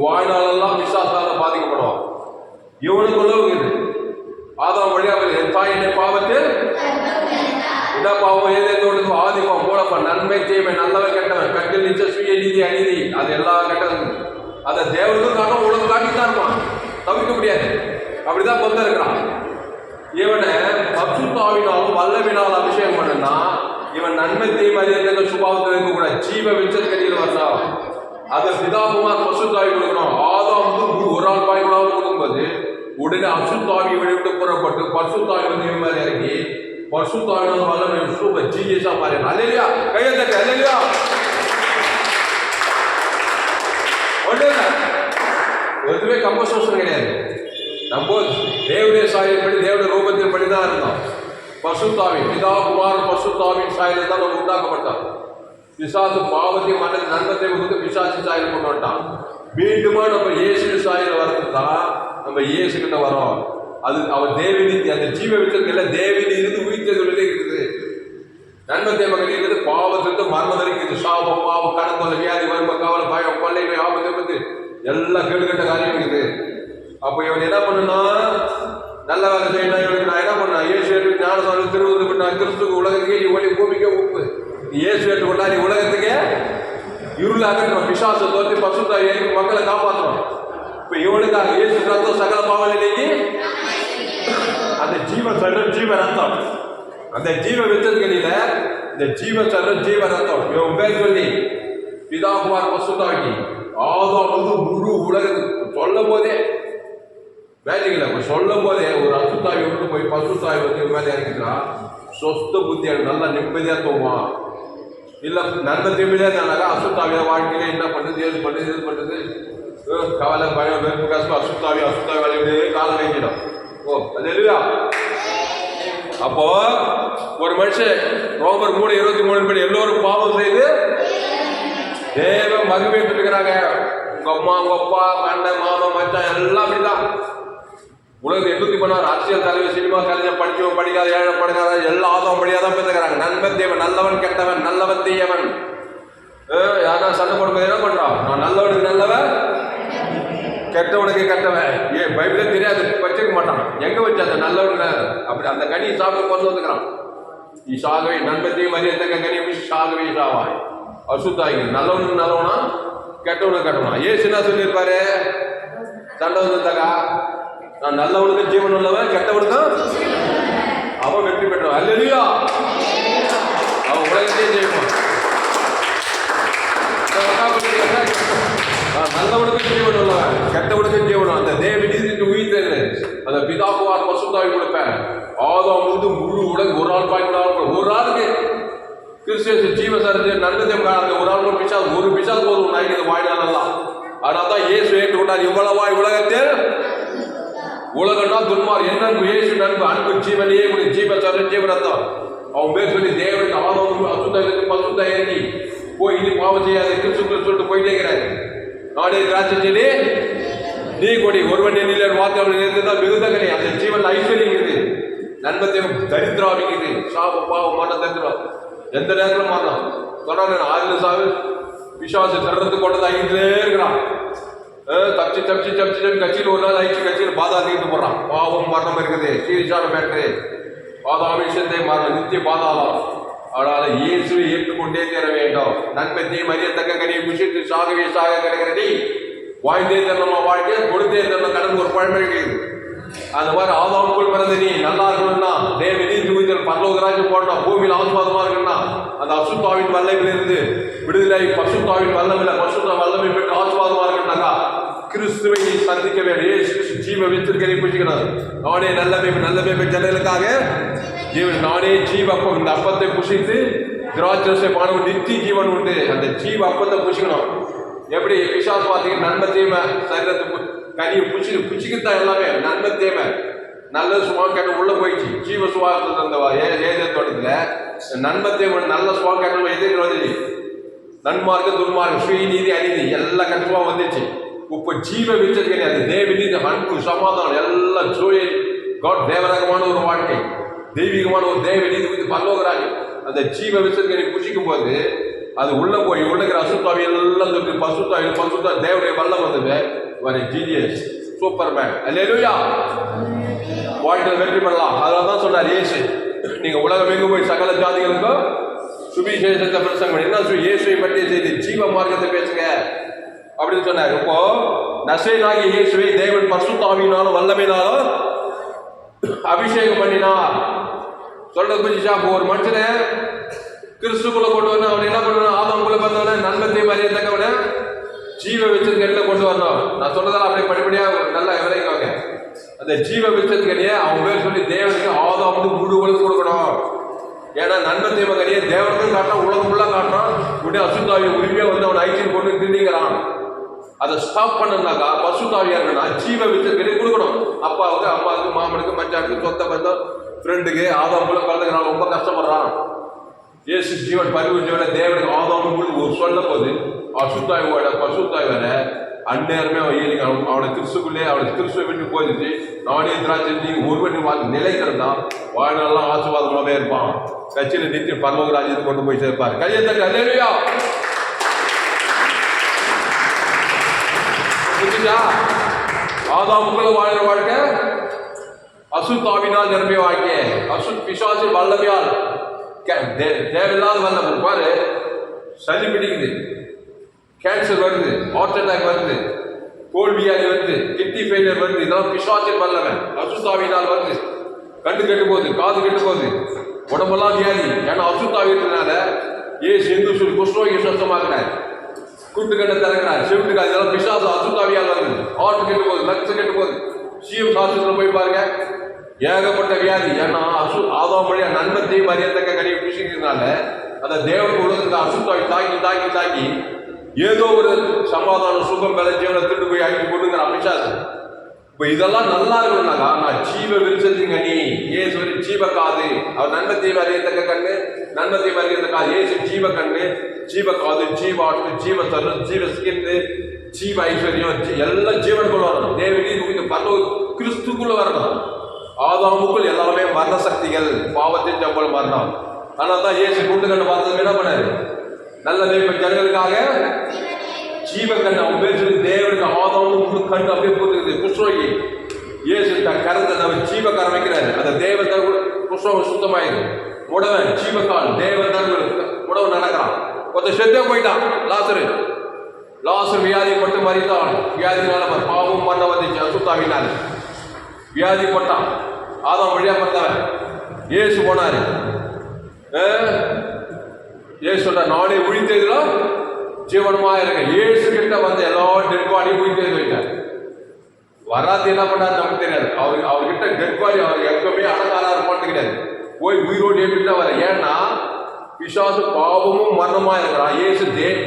வாழ்நாளெல்லாம் பிசாசால பாதிக்கப்படுவான். இவனுக்குள்ள இருக்குது ஆதாம் வழியா என் தாய் என்னை பாவத்தில் பாவம் ஏதேதோடு ஆதிப்பம் மூலப்ப நன்மை தீமை நல்லவன் கெட்டவன் கட்டில் நிச்ச சுய நீதி அநீதி அது எல்லா கெட்டது அதை தேவனுக்கும் காட்டும் உலகம் காட்டித்தான் இருப்பான். தவிர்க்க முடியாது. அப்படிதான் பொறுத்த இருக்கிறான். இவனை பசுத்தாவினாலும் வல்லவினால் அபிஷேகம் பண்ணுனா இவன் நன்மை தீமை அறியத்தக்க சுபாவத்தில் இருக்கக்கூடாது. ஜீவ விச்சற்கரியில் வரலாம். அதை பிதாகுமார் பசுத்தாவி கொடுக்கணும். ஆதாம் வந்து ஒரு ஆள் பாய்களாக கொடுக்கும்போது உடனே அசுத்தாவி விட்டு புறப்பட்டு பசுத்தாவி வந்து இவன் மேலே இறங்கி பசுத்தாவினால் வல்லமை சூப்பர் ஜீசா பாரு. அல்லேலூயா, கையை தட்டு அல்லேலூயா. எதுவுமே கம்பசோஷன் கிடையாது. நம்ம தேவனுடைய சாயப்படி தேவனுடைய ரூபத்தின் படி தான் இருந்தோம். பசுத்தாவி பிதா குமார் பசுத்தாவின் சாயலில் தான் நம்ம உண்டாக்கப்பட்டோம். பிசாசு பாவத்தையும் மன்னன் நன்மத்தை கொடுத்து பிசாசு சாயல் கொண்டு வந்துட்டான். மீண்டுமா நம்ம இயேசு சாயல் வரது தான் நம்ம இயேசு கிட்ட வரோம். அது அவர் தேவனி அந்த ஜீவ விச்சத்துல தேவனி இருந்து உயிர்த்தது இருக்குது. நன்மத்தை மகன் இருக்குது பாவத்திலிருந்து மரணம் இருக்குது. சாபம் பாவம் கடந்தொல்லை வியாதி வறுமை கவலை பயம் கொள்ளை ஆபத்தை பற்றி எல்லாம் கேடுகட்ட காரியம் இருக்குது. அப்போ இவன் என்ன பண்ணுனா நல்ல வேலை செய்யணும். இவனுக்கு நான் என்ன பண்ணேன் இயேசு ஞானசாமி திருவுருக்கு நான் கிறிஸ்துக்கு உலகத்துக்கே நீ ஒளி பூமிக்கே உப்பு இயேசு ஏற்றுக்கொண்டா நீ உலகத்துக்கே இருள் அகற்றணும். பிசாசை தோற்றி பசுத்தாவி மக்களை காப்பாற்றணும். இப்போ இவனுக்காக இயேசு ரத்தம் சகல பாவனை நீங்கி அந்த ஜீவ சரம் ஜீவ ரத்தம் அந்த ஜீவ வித்ததுகளில இந்த ஜீவ சரம் ஜீவ ரத்தம் இவன் பேர் சொல்லி பிதாகுமார் பசுத்தாவி ஆதாம் வந்து முழு உலகத்துக்கு சொல்லும் போதே மேஜிக்கல சொல்லும் போதே ஒரு அசுத்தாவி விட்டு போய் பசுத்தாவி வந்து மேலே இறங்கிக்கிறான். சொஸ்த புத்தியாக நல்லா நிம்மதியாக தூங்குவான். இல்லை நல்ல நிம்மதியாக இருந்தாங்க அசுத்தாவிய வாழ்க்கையில என்ன பண்ணுது ஏது பண்ணுது இது பண்ணுது கவலை பயம் வெறுப்பு கஷ்டம் அசுத்தாவி வழியிலே காலம் வைக்கணும். ஓ அது இல்லையா? அப்போ ஒரு மனுஷன் ரோமர் 3:23 படி எல்லோரும் பாவம் செய்து தேவ மகிமை பெற்றுக்கிறாங்க. உங்க அம்மா உங்க அப்பா அண்ணன் மாமா மச்சான் எல்லாம் அப்படிதான். உலகத்தை 8 பண்ணார் அரசியல் தலைவர் சினிமா கலைஞர் படிச்சவன் படிக்காத ஏழை படுக்காத எல்லா ஆதம் படியாதான் பெற்றுக்கிறாங்க. நண்பன் தேவன் நல்லவன் கெட்டவன் நல்லவன் தீயவன். யாரா சண்டை போடும்போது என்ன பண்றான்? நான் நல்லவனுக்கு நல்லவன் கெட்டவனுக்கு கெட்டவன். பைபிளே தெரியாது வச்சுக்க மாட்டான். எங்க வச்சு அந்த நல்லவன் அப்படி அந்த கனி சாப்பிட்டு கொண்டு வந்துக்கிறான். சாகவே நண்பத்தையும் மரியத்தக்க கனி சாகவே சாவாய் அசுத்தாய் நல்லவனுக்கு நல்லவனா கெட்டவனுக்கு கெட்டவனா. ஏசு என்ன சொல்லியிருப்பாரு? சண்டை வந்தாக்கா நான் நல்லவனுக்கு ஜீவன் உள்ளவன் கெட்டவனுக்கும் அவன் வெற்றி பெற்றவன். அல்லேலூயா. அவன் உலகத்தையே ஜெயிப்பான். நல்லவனுக்கு ஜீவன் உள்ளவன் கெட்டவனுக்கு ஜீவன் அந்த தேவ நீதிக்கு உயிர்த்தது அந்த பிதாகுமார் பசுத்தாவி கொடுப்பேன். ஆதாம் வந்து முழு உலகம் ஒரு ஆள் பாய்க்கூடாது. ஒரு ஆளுக்கு கிறிஸ்து ஜீவ சரத்து நல்லதே ஒரு ஆள் பிசால் ஒரு பிசால் போதும் நாய்க்கு வாழ்நாளெல்லாம். அதனால தான் இயேசு ஏற்றுக்கொண்டார். இவ்வளவாய் உலகத்தில் உலகம்னா துன்மார் என்ன இயேசு நண்பு அன்பு ஜீவனையே ஜீவ சர ஜீவரத்தம் அவன் பேர் சொல்லி தேவனுக்கு ஆதாம் அசுத்தாயிரத்துக்கு பசுத்தா இறங்கி போய் இனி பாவம் செய்யாது கிறிஸ்துக்குள் சொல்லிட்டு போயிட்டே இருக்கிறாரு. நாடே திராட்சை செடி நீ கொடி ஒருவன் எண்ணில் வார்த்தை இருந்தால் மிகுந்த கனி அந்த ஜீவன் ஐஸ்வர்யம் இருக்குது. நன்மத்தை தரித்திராமிக்குது. சாப பாவம் மாற்றம் தரித்திரம் எந்த நேரத்தில் மாறலாம் சொன்னாங்க. 6 சாவு விசுவாச தர்றதுக்கு கொண்டது ஆகிட்டே இருக்கிறான். தப்பிச்சு கட்சியில் ஒரு நாள் ஆயிடுச்சு கட்சியில் பாதா தீர்த்து போடுறான். பாவம் மரணம் இருக்குது சீரிசான மேட்ரு பாதாமி சிந்தை மரணம் நித்திய பாதாளம். அதனால இயேசுவை ஏற்றுக்கொண்டே தர வேண்டும். நன்மத்தையும் அறியத்தக்க கனியை புஷித்து சாகவே சாக கிடைக்கிறது. வாழ்ந்தே தரணுமா வாழ்க்கை கொடுத்தே தரணும் கடந்து ஒரு பழமை இருக்குது. அந்த மாதிரி ஆதாமுக்குள் பிறந்த நீ நல்லா இருக்கணும்னா தேவ நீதி உயிர்கள் பரலோகராஜ்யம் போடணும். பூமியில் ஆசுவாதமா இருக்கணும்னா அந்த அசுத்தாவின் வல்லமையிலிருந்து விடுதலை பசுத்தாவின் வல்லமையில பசுத்த வல்லமை பெற்று ஆசுவாதமா இருக்கணும்னாக்கா கிறிஸ்துவை நீ சந்திக்க வேண்டும். இயேசு கிறிஸ்து ஜீவ வித்திருக்கிறதை புசிக்கணும். நானே நல்ல மேய்ப்பன் ஜனங்களுக்காக ஜீவன், நானே ஜீவ அப்பம். இந்த அப்பத்தை புசித்து திராட்சை பானம் நித்திய ஜீவன் உண்டு. அந்த ஜீவ அப்பத்தை புசிக்கணும். எப்படி பிசாசு பார்த்தீங்கன்னா நன்மை தீமை சரீரத்தை கனியை புசிக்கத்தான் எல்லாமே நன்மை தீமை நல்ல சுவாம் கேட்ட உள்ள போயிடுச்சு. ஜீவ சுவாசத்துல அந்த ஏதே தோட்டத்துல நன்மை தீமை நல்ல சுவாம் கேட்ட எதிர்த்து வந்துச்சு. நன்மார்க்க துன்மார்க்க ஸ்ரீநீதி அநீதி எல்லா கண்டிப்பா வந்துச்சு. இப்போ ஜீவ விச்சது கிடையாது. தேவநீதி அன்பு சமாதானம் எல்லாம் ஜோயை காட் தேவரகமான ஒரு வாழ்க்கை, தெய்வீகமான ஒரு தேவநீதி வந்து பல்லோகராஜ். அந்த ஜீவ விச்சது புசிக்கும் போது அது உள்ள போய் உள்ளக்கிற அசுத்தாவி எல்லாம் பசுத்தா தேவனுடைய வல்லம் வந்தது. ஒரு ஜீனியஸ் சூப்பர்மேன் அல்லேலூயா. வாழ்க்கையில் வெற்றி பெறலாம். அதனால தான் சொன்னார் இயேசு, நீங்க உலகம் எங்கு போய் சகல ஜாதிகளுக்கும் சுவிசேஷத்தை பிரசங்கம் பண்ணி என்ன இயேசுவை பற்றி செய்து ஜீவ மார்க்கத்தை பேசுங்க அப்படின்னு சொன்னார். இப்போ நசரேயனாகிய இயேசுவை தேவன் பரிசுத்தாவியினாலும் வல்லமையினாலும் அபிஷேகம் பண்ணினார். சொல்றது புரிஞ்சுச்சா? ஒரு மனுஷனை கிறிஸ்துக்குள்ள கொண்டு வரணும். அவன் என்ன பண்ணணும்? ஆதாமுக்குள்ள பார்த்தவன நன்மத்தை அறியத்தக்கவன ஜீவ விச்சத்துக்கடியில கொண்டு வரணும். நான் சொல்றதால அப்படியே படிப்படியா நல்லா விளைவாங்க. அந்த ஜீவ விச்சத்துக்கடியே அவங்க பேர் சொல்லி தேவனுக்கு ஆதாம் வந்து முழு உலகம் கொடுக்கணும். ஏன்னா நன்மை தீமை கடியே தேவனுக்கும் காட்டணும், உலகம் ஃபுல்லா காட்டணும். உடனே அசுத்தாவிய உரிமையா வந்து அவன் ஐக்கியம் கொண்டு திண்டிங்கிறான். அதை ஸ்டாப் பண்ணனாக்கா பசுத்தாவியா இருக்கா ஜீவ விச்சத்துக்கடியே கொடுக்கணும். அப்பாவுக்கு, அம்மாவுக்கு, மாமனுக்கு, மச்சானுக்கு, சொந்த பந்தம், ஃப்ரெண்டுக்கு ஆதாமுக்குள்ள கலந்துக்கிறான். ரொம்ப கஷ்டப்படுறான். இயேசு ஜீவன் பரிவு ஜீவனை தேவனுக்கு ஆதாமுக்குள் சொல்ல போது அசுத்தாயோட பசுத்தாய் வர அந்நேரமே அவனை கிறிஸ்துக்குள்ளே அவனை கிறிஸ்துவை விட்டு போயிடுச்சு. நானே திராட்சை ஒருவன் நிலைக்கிறதா வாழ்நாளெல்லாம் ஆசீர்வாதமாகவே இருப்பான். கட்சியில் நித்திய பரலோக ராஜ்யத்தை கொண்டு போய் சேர்ப்பார். கையத்தக்க அல்லேலூயா. புரிஞ்சுச்சா? ஆதாமுக்குள்ள வாழ்கிற வாழ்க்கை அசுத்தாவினால் நிரம்பிய வாழ்க்கை. பிசாசு வல்லமையால் தேவையில்லாத வல்லம் பாரு. சளி பிடிக்குது, கேன்சர் வருது, ஹார்ட் அட்டாக் வருது, தோல்வியாதி வருது, கிட்னி ஃபெயிலியர் வருது. இதெல்லாம் பிசாசின் வல்லமை அசுத்தாவினால் வருது. கண்டு கெட்டு போகுது, காது கெட்டு போகுது, உடம்பெல்லாம் வியாதி. ஏன்னா அசுத்தாவினால ஏசு இந்து சொல்லி குஷ்ணோகி சுத்தமாக்குறாரு, கூட்டு கண்ணை திறக்கிறார், செவிட்டுக்காது. இதெல்லாம் பிசாசு அசுத்தாவியால் வருது. ஹார்ட் கெட்டு போகுது, லக்ஸ் கெட்டு போகுது. சிஎம் சாஸ்திரத்தில் போய் பாருங்க, ஏகப்பட்ட வியாதி. ஏன்னா ஆதாம் வழியா நன்மத்தையும் அறியத்தக்க கனியை புசிக்கிறதுனால அந்த தேவனுக்கு உலகத்துக்கு அசுத்தாவி தாக்கி தாக்கி தாக்கி ஏதோ ஒரு சமாதானம் சுகம் மேல ஜீவனை திட்டு போய் அழிச்சு போட்டுங்கிற பிசாசு. இப்ப இதெல்லாம் நல்லா இருக்கணும்னாக்கா நான் ஜீவ விருச்சத்தின் கனி ஏசு ஜீவ காது. அவர் நன்மத்தையும் அறியத்தக்க கண்ணு, நன்மத்தையும் அறியத்தக்க காது. ஏசு ஜீவ கண்ணு, ஜீவ காது, ஜீவ ஆட்டு, ஜீவ தரு, ஜீவ ஸ்கின்னு, ஜீவ ஐஸ்வர்யம் எல்லாம் ஜீவனுக்குள்ள வரணும். தேவனி பரலோக கிறிஸ்துக்குள்ள வரணும். ஆதாமுக்குள் எல்லாமே மரண சக்திகள், பாவத்தின் சம்பளம் மரணம். ஆனால் தான் இயேசு கூட்டு கண்டு பார்த்தது என்ன பண்ணாரு? நல்ல மேய்ப்பன் ஜனங்களுக்காக ஜீவக்கண்ணு அவன் பேர் சொல்லி தேவனுக்கு ஆதாமும் முழு கண்டு அப்படியே போட்டுக்குது. குஷ்ரோகி இயேசு தன் கரத்தை நம்ம ஜீவக்காரம் வைக்கிறாரு. அந்த தேவன் குஷ்ரோகம் சுத்தமாயிரு. உடவன் ஜீவக்கால் தேவன் உடவு நடக்கிறான். ஒருத்தர் செத்தே போயிட்டான். லாசரு வியாதிப்பட்டு மறித்தான். வியாதினால பாவம் மரணம் வந்துச்சு அசுத்தாவினால வியாதிப்பட்டான். ஆதாம் வழியா பார்த்தவன் ஏசு போனாரு. ஏசு சொல்ற நானே உயிர்த்ததுல ஜீவனமா இருக்க. ஏசு கிட்ட வந்த எல்லா டெட் பாடியும் உயிர்த்தது வைத்தார். வராது என்ன பண்ணாரு நமக்கு தெரியாது. அவர்கிட்ட டெட் பாடி அவர் எப்பவுமே அடங்காரா இருப்பான்னு கிடையாது. போய் உயிரோடு ஏற்றுட்டு வர. ஏன்னா பிசாசு பாவமும் மரணமா இருக்கிறான். ஏசு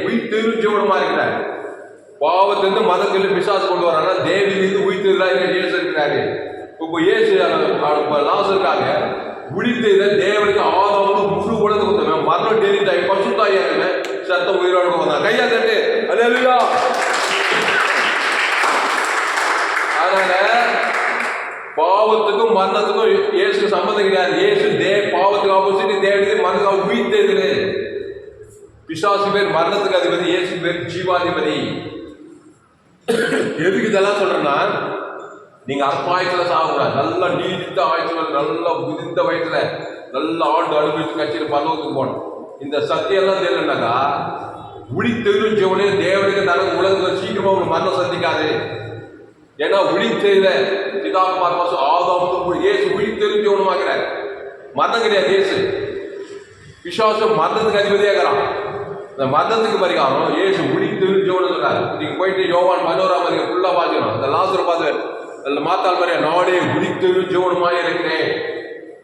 உயிர்த்தெழு ஜீவனமா இருக்கிறார். பாவத்திலிருந்து மதத்திலிருந்து பிசாசு கொண்டு வராங்க. தேவிலிருந்து உயிர்த்தெழுதா ஏசு இருக்கிறாரு. இப்போ இயேசு லாசருக்காக விழித்தெழுத தேவனுக்கு ஆதாமும் முழு உலகம் கொடுத்தவன் மரணம் டெலிட்டாய் பசுத்தாயிரம் சத்தம் உயிரோடு வந்தான். கையா தட்டு அல்லேலூயா. அதனால பாவத்துக்கும் மரணத்துக்கும் இயேசுக்கு சம்பந்தம் கிடையாது. இயேசு பாவத்துக்கு ஆப்போசிட், தேவனுக்கு மரணத்துக்கு உயிர்த்தெழுது. பிசாசு பேர் மரணத்துக்கு அதிபதி, இயேசு பேர் ஜீவாதிபதி. எதுக்கு இதெல்லாம் சொல்றேன்னா நீங்க அற்பாயத்துல சாகக்கூடாது. நல்லா நீடித்த ஆயுத்துல, நல்லா புதிந்த வயசுல நல்லா ஆண்டு அனுபவிச்சு கட்சியில் பரலோகத்துக்கு போகணும். இந்த சத்தியெல்லாம் தெரியலனாக்கா விழித்தெழும் ஜீவனே தேவனுக்கு நடக்கும் உலகத்தில் சீக்கிரமா ஒரு மரணம் சந்திக்காது. ஏன்னா விழித்தெழுத பிதாகுமார் ஆதாம் இயேசு விழித்தெழும் ஜீவனமாகிறார். மரணம் கிடையாது. இயேசு பிசாசு மரணத்துக்கு அதிபதியாகிறான். இந்த மரணத்துக்கு பரிகாரம் இயேசு குடித்தெழுஞ்சோன்னு சொல்றாரு. நீங்க போயிட்டு யோவான் 11ஆம் அதிகாரம் ஃபுல்லா வாசிக்கணும். அந்த லாசரு பார்த்து அதில் மாத்தாள் மாதிரியா நானே குடித்தெழுஞ்சோனுமா இருக்கிறேன்.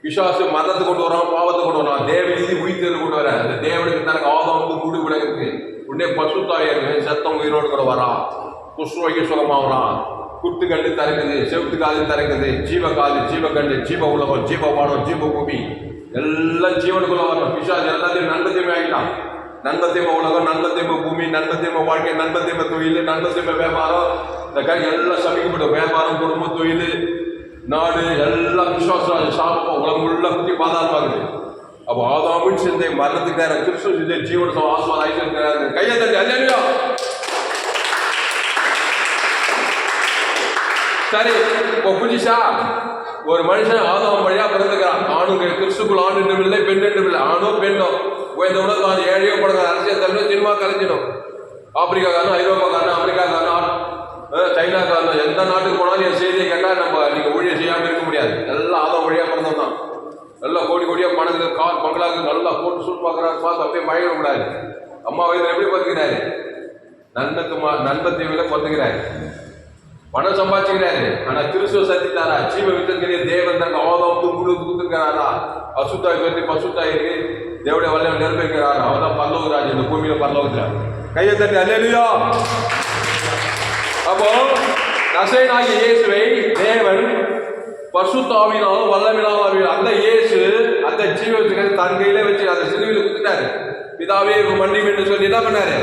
பிசாசு மரணத்தை கொண்டு வரான், பாவத்தை கொண்டு வரான், தேவ நீதி உயிர்த்தெழு கொண்டு வர. அந்த தேவனுக்கு தனக்கு ஆதாமுக்கு மூடு கூட இருக்கு. உடனே பசுத்தாவியா இருக்கு, சத்தம் உயிரோடு கூட வரான், குஷ்ரோகி சுகமாகறான், குட்டு கண்டு திறக்குது, செவுட்டு காது திறக்குது, ஜீவ காது, ஜீவ கண்டு, ஜீவ உலகம், ஜீவ வானம், ஜீவ பூமி எல்லாம் ஜீவனுக்குள்ள வரணும். பிசாசு எல்லாத்தையும் நன்மத்தையுமே ஆகிட்டான். நன்மத்தையும உலகம், நன்மத்தையும பூமி, நன்மத்தையும வாழ்க்கை, நன்மத்தையும தொழில், நன்மத்தையும வியாபாரம், இந்த காரியம் எல்லாம் சமைக்கப்படும். வியாபாரம், குடும்பம், தொழில், நாடு எல்லாம் விசுவாச சாபம் உலகம் உள்ள குத்தி பாதாளமாகுது. அப்போ ஆதாமும் சிந்தை மரணத்துக்கு நேரம் கிறிஸ்துவ சிந்தை ஜீவன ஆஸ்வாத ஆயிட்டு கையை தட்டி அல்லேலூயா. சரி, இப்போ புதுசா ஒரு மனுஷன் ஆதாம் வழியா பிறந்துக்கிறான். ஆணுங்க கிறிஸ்துக்குள் ஆண் என்றும் இல்லை, பெண் என்றும் இல்லை. ஆணோ பெண்ணோ இந்த உலகத்தான் ஏழையோ படங்க அரசியல் தலைவர் சினிமா கலைஞ்சிடும். ஆப்பிரிக்காக்காரனும், ஐரோப்பாக்காரனும், அமெரிக்காக்காரனும், சைனாக்காரனும் எந்த நாட்டுக்கு போனாலும் என் செய்தியை கேட்டால் நம்ம நீங்க ஊழியம் செய்யாமல் இருக்க முடியாது. எல்லாம் ஆதாம் வழியா பிறந்தோம் தான். எல்லாம் கோடி கோடியா பணத்துக்கு கார் பங்களாக்கு நல்லா போட்டு சூட் பார்க்குறாரு. பார்த்து அப்படியே மயங்க கூடாது. அம்மா வயதில் எப்படி பத்துக்கிறாரு? நண்பத்தை விட பத்துக்கிறாரு, பணம் சம்பாதிச்சுக்கிறாரு. ஆனா கிறிஸ்துவ சத்தித்தாரா? ஜீவ வித்திருக்கிற தேவன் தன் ஆதாமுக்கு முழு கொடுத்துருக்கிறாரா? அசுத்தாய் பற்றி பசுத்தாயிருக்கு தேவடைய வல்லம் நிரம்பிக்கிறாரா? அவன் தான் பரலோகராஜ், இந்த பூமியில பரலோகத்துல. கையை தட்டி அல்லேலூயா. அப்போ நசரேயனாகிய இயேசுவை தேவன் பசுத்தாவினாலும் வல்லமினாலும் அந்த இயேசு அந்த ஜீவத்துக்கு தன் கையில வச்சு அந்த சிலுவையில குத்துட்டாரு. பிதாவே மன்னியும் என்று சொல்லி என்ன பண்ணாரு?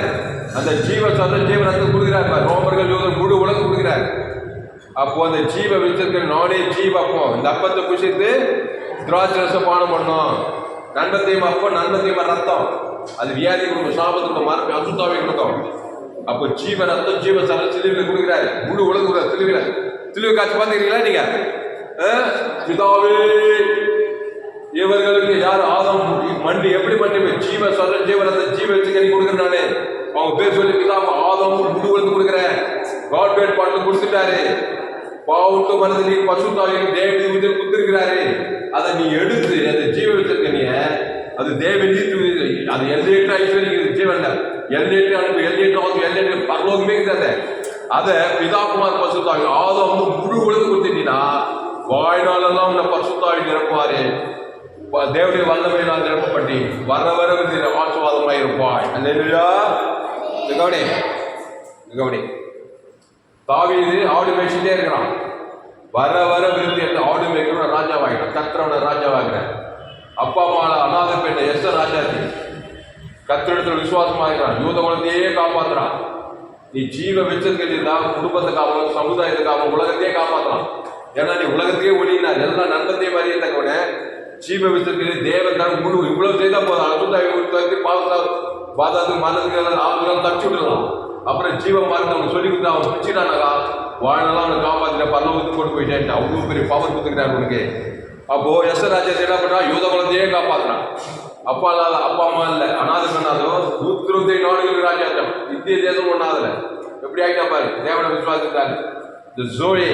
அந்த ஜீவ ரத்தம் கொடுக்கிறார். ரோமர்கள் யூதர் முழு உலகம் கொடுக்கிறார். அப்போ அந்த ஜீவ விச்சத்துக்கு நானே ஜீவ அப்போ இந்த அப்பத்தை புசித்து திராட்சை ரசம் பானம் பண்ணோம். நன்மத்தையும் அப்போ நன்மத்தையும் ரத்தம் அது வியாதி கொடுக்கும், சாபத்துக்கு மரபு அசுத்தாவை கொடுக்கும். அப்போ ஜீவ ரத்தம் ஜீவ சிலுவையில கொடுக்கிறாரு. முழு உலகம் கொடுக்குறாரு. சிலுவை காட்சி பார்த்துக்கிறீங்களா நீங்க? பிதாவே இவர்களுக்கு யார் ஆதாம் மண்டி எப்படி மண்டி ஜீவ சொல்ல ஜீவரத்தை ஜீவ வச்சு கறி கொடுக்குறானே அவங்க பேர் சொல்லி பிதா ஆதாம் முழு உலகம் கொடுக்குறேன். காட் பேட் பாட்டில் கொடுத்துட்டாரு. பாவுட்டு மனது நீ பசுத்தாவிக்கு தேவ நீதி கொடுத்துருக்கிறாரு. அதை நீ எடுத்து அந்த ஜீவ வச்சிருக்க அது தேவ நீதி, அது எல்லையற்ற ஐஸ்வர்யம் ஜீவன், எல்லையற்ற அனுப்பு, எல்லையற்ற பரலோகமே இருக்கிறத அதை பிதாகுமார் பசுத்தாவி ஆதாம் முழு உலகம் கொடுத்துட்டீங்கன்னா வாழ்நாளெல்லாம் உன்னை பசுத்தாவி நிரப்புவாரு. தேவனுடைய வல்லமையினால் நிரப்பப்பட்டி வர வர ஆசீர்வாதமாய் இருப்பாய். அல்லேலூயா. கவனி, தாவீது ஆடு மேய்ச்சிட்டே இருக்கிறான். வர வர விரும்பி ஆடு மேய்க்கணும் ராஜாவாகிட்டான். கத்திரவனை ராஜாவாகிறான். அப்பா அம்மா அநாத பெண்ணை எஸ்தர் ராஜாத்தி கத்திரத்தில் விசுவாசமாகிறான். யூத குலத்தையே காப்பாற்றுறான். நீ ஜீவ வச்சிருக்கிறதா குடும்பத்தை காப்பாற்ற, சமுதாயத்தை காப்பாற்ற, உலகத்தையே காப்பாற்றலாம். ஏன்னா நீ உலகத்தையே ஒளியினார் எல்லாம் நன்மத்தையும் அறியத்தக்கவன ஜீவ வச்சிருக்கிறது தேவன் தான் முழு இவ்வளவு செய்தா போதும். அசுத்தாய் பாதாத்துக்கு மரணத்துக்கு எல்லாம் தப்பிச்சு விடலாம். அப்புறம் ஜீவ மார்க்கு அவனுக்கு சொல்லி கொடுத்தா அவன் பிடிச்சிட்டானாக்கா வாழ்நாள் அவனை காப்பாற்றின பரலோகத்துக்கு கொண்டு போயிட்டேன். அவ்வளவு பெரிய பவர் கொடுத்துக்கிறார் உனக்கு. அப்போ எஸ்தர் ராஜா என்ன பண்றா? யூத குலத்தையே காப்பாற்றுறான். அப்பா அம்மா இல்லை, அநாத பெண்ணாதோ 120 நாடுகளுக்கு ராஜாட்டம். இந்திய தேசம் ஒன்னாதுல எப்படி ஆகிட்டா பாரு. தேவனை விசுவாசிக்கிறாரு. இந்த ஜோயே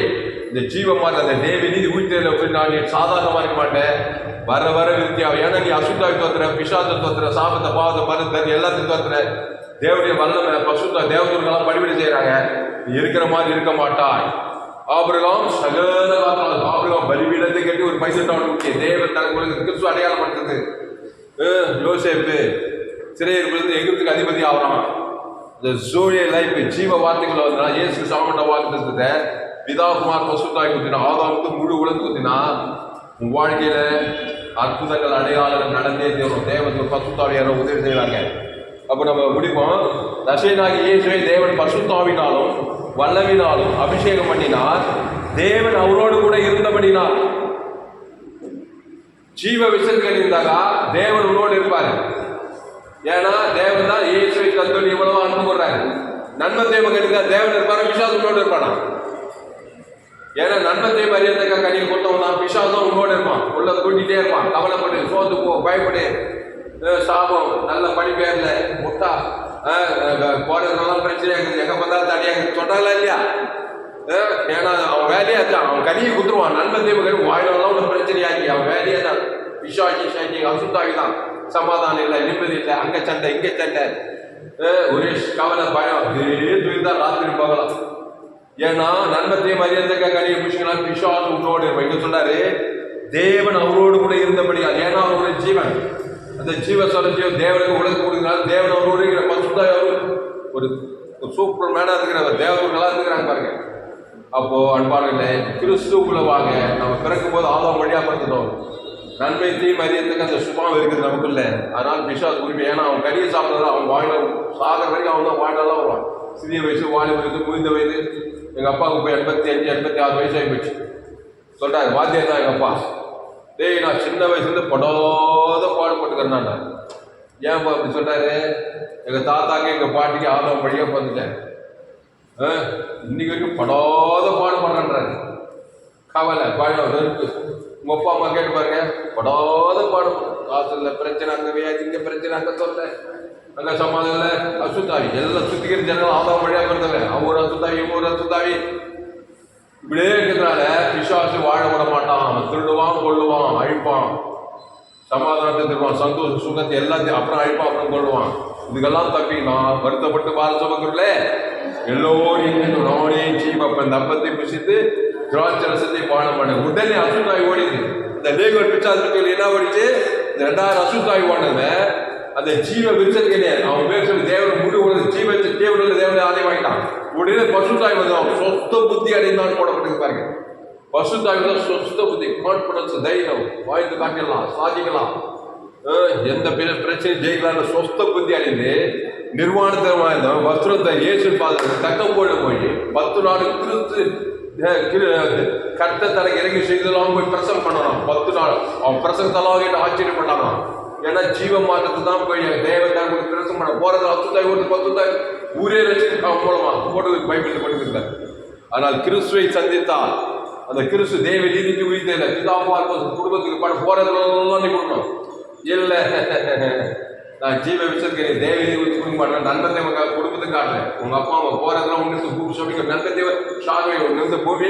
இந்த ஜீவமாக அந்த தேவி நீதி ஊழியத்தில் போய் நான் நீ சாதாரணமாக இருக்க மாட்டேன். வர வர விருத்தியாகும். ஏன்னா நீ அசுத்தாவை தோத்துற, பிசாசத்தை தோத்துற, சாபத்தை பாவத்தை மருந்து எல்லாத்தையும் தோத்துற. தேவனுடைய வல்லமை பசுத்த தேவதூர்களெல்லாம் பணிவிடை செய்யறாங்க. நீ இருக்கிற மாதிரி இருக்க மாட்டாய். ஆபிரகாம் சகல ஆபிரகாம் பலிபீடத்தை கட்டி ஒரு பைசட்டாவோட ஊட்டிய தேவன் தனக்கு கிறிஸ்து அடையாளப்படுத்துது. யோசேப்பு சிறையிருப்பிலிருந்து எகிப்துக்கு அதிபதி ஆகிறான். இந்த ஜோயே லைஃப் ஜீவ வார்த்தைகள் வந்தா இயேசு சாமண்ட வார்த்தை பிதாகுமார் பசுத்தாய் குத்தினா ஆதாமுக்கு முழு உலகம் குத்தினா உன் வாழ்க்கையில அற்புதங்கள் அடையாளங்கள் நடந்தே தேவன் தேவன் பசுத்தாவியார உதவி செய்யறாங்க. அப்போ நம்ம முடிப்போம். நசரேயனாகிய இயேசுவை தேவன் பசுத்தாவினாலும் வல்லவினாலும் அபிஷேகம் பண்ணினார். தேவன் அவரோடு கூட இருந்தபடினார். ஜீவ விசர்கன் இருந்தாக்கா தேவன் உன்னோடு இருப்பாரு. ஏன்னா தேவன் தான் இயேசுவை தந்தோடு இவ்வளவு அன்பு கொள்றாரு. நன்மை தேவை கணிதா தேவன் இருப்பாரு, பிசாசு உன்னோடு இருப்பானா? ஏன்னா நன்மை தேவை அறியத்தக்க கனியை கொடுத்தவன் தான். பிசாசும் உன்னோடு இருப்பான், உள்ள கூட்டிகிட்டே இருப்பான். கவலைப்படு, சோர்ந்து போ, பயப்படு, சாபம், நல்ல படிப்பேர்ல முட்டா போறதுனால பிரச்சனை இருக்குது, எங்க பார்த்தாலும் தனியாக சொன்னாங்களா இல்லையா? ஏன்னா அவன் வேலையா தான், அவன் கனியை குத்துருவான். நன்மை தேவை கனி வாழ்நாள் உள்ள பிரச்சனையாக்கி அவன் வேலையா தான். விசாக்கி அசுத்தாகி தான். சமாதானம் இல்லை, நிம்மதி இல்லை, அங்க சண்டை இங்கே சண்டை. ஒரே கவலை பயம் அதே தூக்கிதான் ராத்திரி போகலாம். ஏன்னா நன்மத்தையும் மரியாதைக்காக கனியை பிடிச்சிக்கலாம் பிசாசு விட்டோடு இருப்போம். இங்க சொல்றாரு தேவன் அவரோடு கூட இருந்தபடியா, ஏன்னா அவருடைய ஜீவன், அந்த ஜீவ ஜீவன் தேவனுக்கு உலகம் கொடுக்கிறார். தேவன் அவரோடு இருக்கிற பசுத்தாய் அவரு ஒரு சூப்பர் மேனா இருக்கிறவர், தேவர்களா இருக்கிறாங்க பாருங்க. அப்போ அன்பானே கிறிஸ்துக்குள்ள வாங்க. நம்ம பிறக்கும் போது ஆதாம் வழியா பிறந்துட்டோம். நன்மை தீமை அறியத்துக்கு அந்த சுபாவம் இருக்குது நமக்குள்ள. அதனால பிசாசு உரிமை, ஏன்னா அவன் கறியை சாப்பிட்றதா அவன் வாழ்ந்த சாகிற வரைக்கும் அவன் தான் வாழ்ந்தாலும் வருவான். சிறிய வயசு, வாலி வயசு, முதிர்ந்த வயது. எங்கள் அப்பாவுக்கு போய் 85 86 வயசு ஆகி போச்சு. சொல்கிறாங்க வாத்தியார் தான் எங்கள் அப்பா, டேய் நான் சின்ன வயசுலேருந்து படாத பாடுபட்டுக்கிறேன். ஏன்ப்பா அப்படி சொல்கிறாரு? எங்கள் தாத்தாக்கு எங்கள் பாட்டிக்கு ஆதாம் வழியாக வந்துட்டேன், இன்னைக்கு வரைக்கும் படாத பாடுபடுறேன்றாரு. கவலை பயம் வெறுப்பு. உங்கள் அப்பா அம்மா கேட்டு பாருங்க, படாத பாடும். காசுல பிரச்சனை, அங்கே வியாதி, இங்கே பிரச்சனை, அங்கே சொல்ல, அங்கே சமாதானம் இல்லை, அசுத்தாவி எல்லாம் சுத்திக்கிற ஜனங்கள் ஆதாம் வழியாக இருந்தவன். அவங்க ஒரு அசுத்தாவி, இவங்க ஒரு அசுத்தாவி, இப்படியே இருக்கிறதுனால பிசாசு வாழ விட மாட்டான். அவன் திருடுவான், கொள்ளுவான், அழிப்பான், சமாதானத்தை திருடுவான், சந்தோஷ சுகத்தை எல்லாத்தையும் அப்புறம் அழிப்பான், அப்புறம் கொள்ளுவான். இதுக்கெல்லாம் தப்பிக்கலாம் வருத்தப்பட்டு பாரசமக்கிறே எல்லோரும் நானே ஜீவப்பன் தப்பத்தை புசித்து திராட்சரசத்தை பானம் பண்ண உடனே அசுத்தாய் ஓடிது. இந்த லேகோர் பிச்சாசத்தில் என்ன ஓடிச்சு? இந்த 2000 அசுத்தாய் ஓடுனது அந்த ஜீவ விருச்சது கிடையாது. அவன் பேர் சொல்லி தேவன் முழு ஜீவ தேவனுள்ள தேவனை ஆலயம் வாங்கிட்டான். உடனே பசுத்தாய் வந்து அவன் சொஸ்த புத்தி அடைந்தான் போடப்பட்டு பாருங்க. பசுத்தாய் தான் சொஸ்த புத்தி, கான்பிடன்ஸ், தைரியம், வாய்ந்து காட்டிடலாம், சாதிக்கலாம், எந்த பிரச்சனை ஜெயிக்கலாம்னு சொஸ்த புத்தி அடைந்து நிர்வாணத்தில் வாழ்ந்தவன் வஸ்திரத்தை இயேசு பாதத்தை தக்கம் போட போய் 10 நாள் கிறிஸ்து கட்ட தலை இறங்கி செய்தெல்லாம் போய் பிரசங்கம் பண்ணலாம். 10 நாள் அவன் பிரசங்கத்தெல்லாம் ஆச்சரியப்பட்டான். ஏன்னா ஜீவ மாற்றத்தை தான் போய் தேவத்தை பிரசங்கம் பண்ண போறது. அசுத்தாய் ஓட்டு 10 தாய் ஊரே வச்சு அவன் மூலமா போட்டு பைபிள் போட்டுருக்கார். ஆனால் கிறிஸ்துவை சந்தித்தால் அந்த கிறிஸ்து தேவ நீதிக்கு உயிர்த்த பிதாவா குடும்பத்துக்கு பணம் போறதுலாம் நீ கொடுக்கணும். இல்லை நான் ஜீவ வச்சிருக்கேன், தேவ நீதி வச்சு கொடுக்க மாட்டேன், நண்பத்தை குடும்பத்துக்கு காட்டுறேன். உங்க அப்பா அம்மா போறதெல்லாம் உங்களுக்கு பூமி சொல்லிக்க நண்பத்தேவ சாகவே நிறுத்த பூமி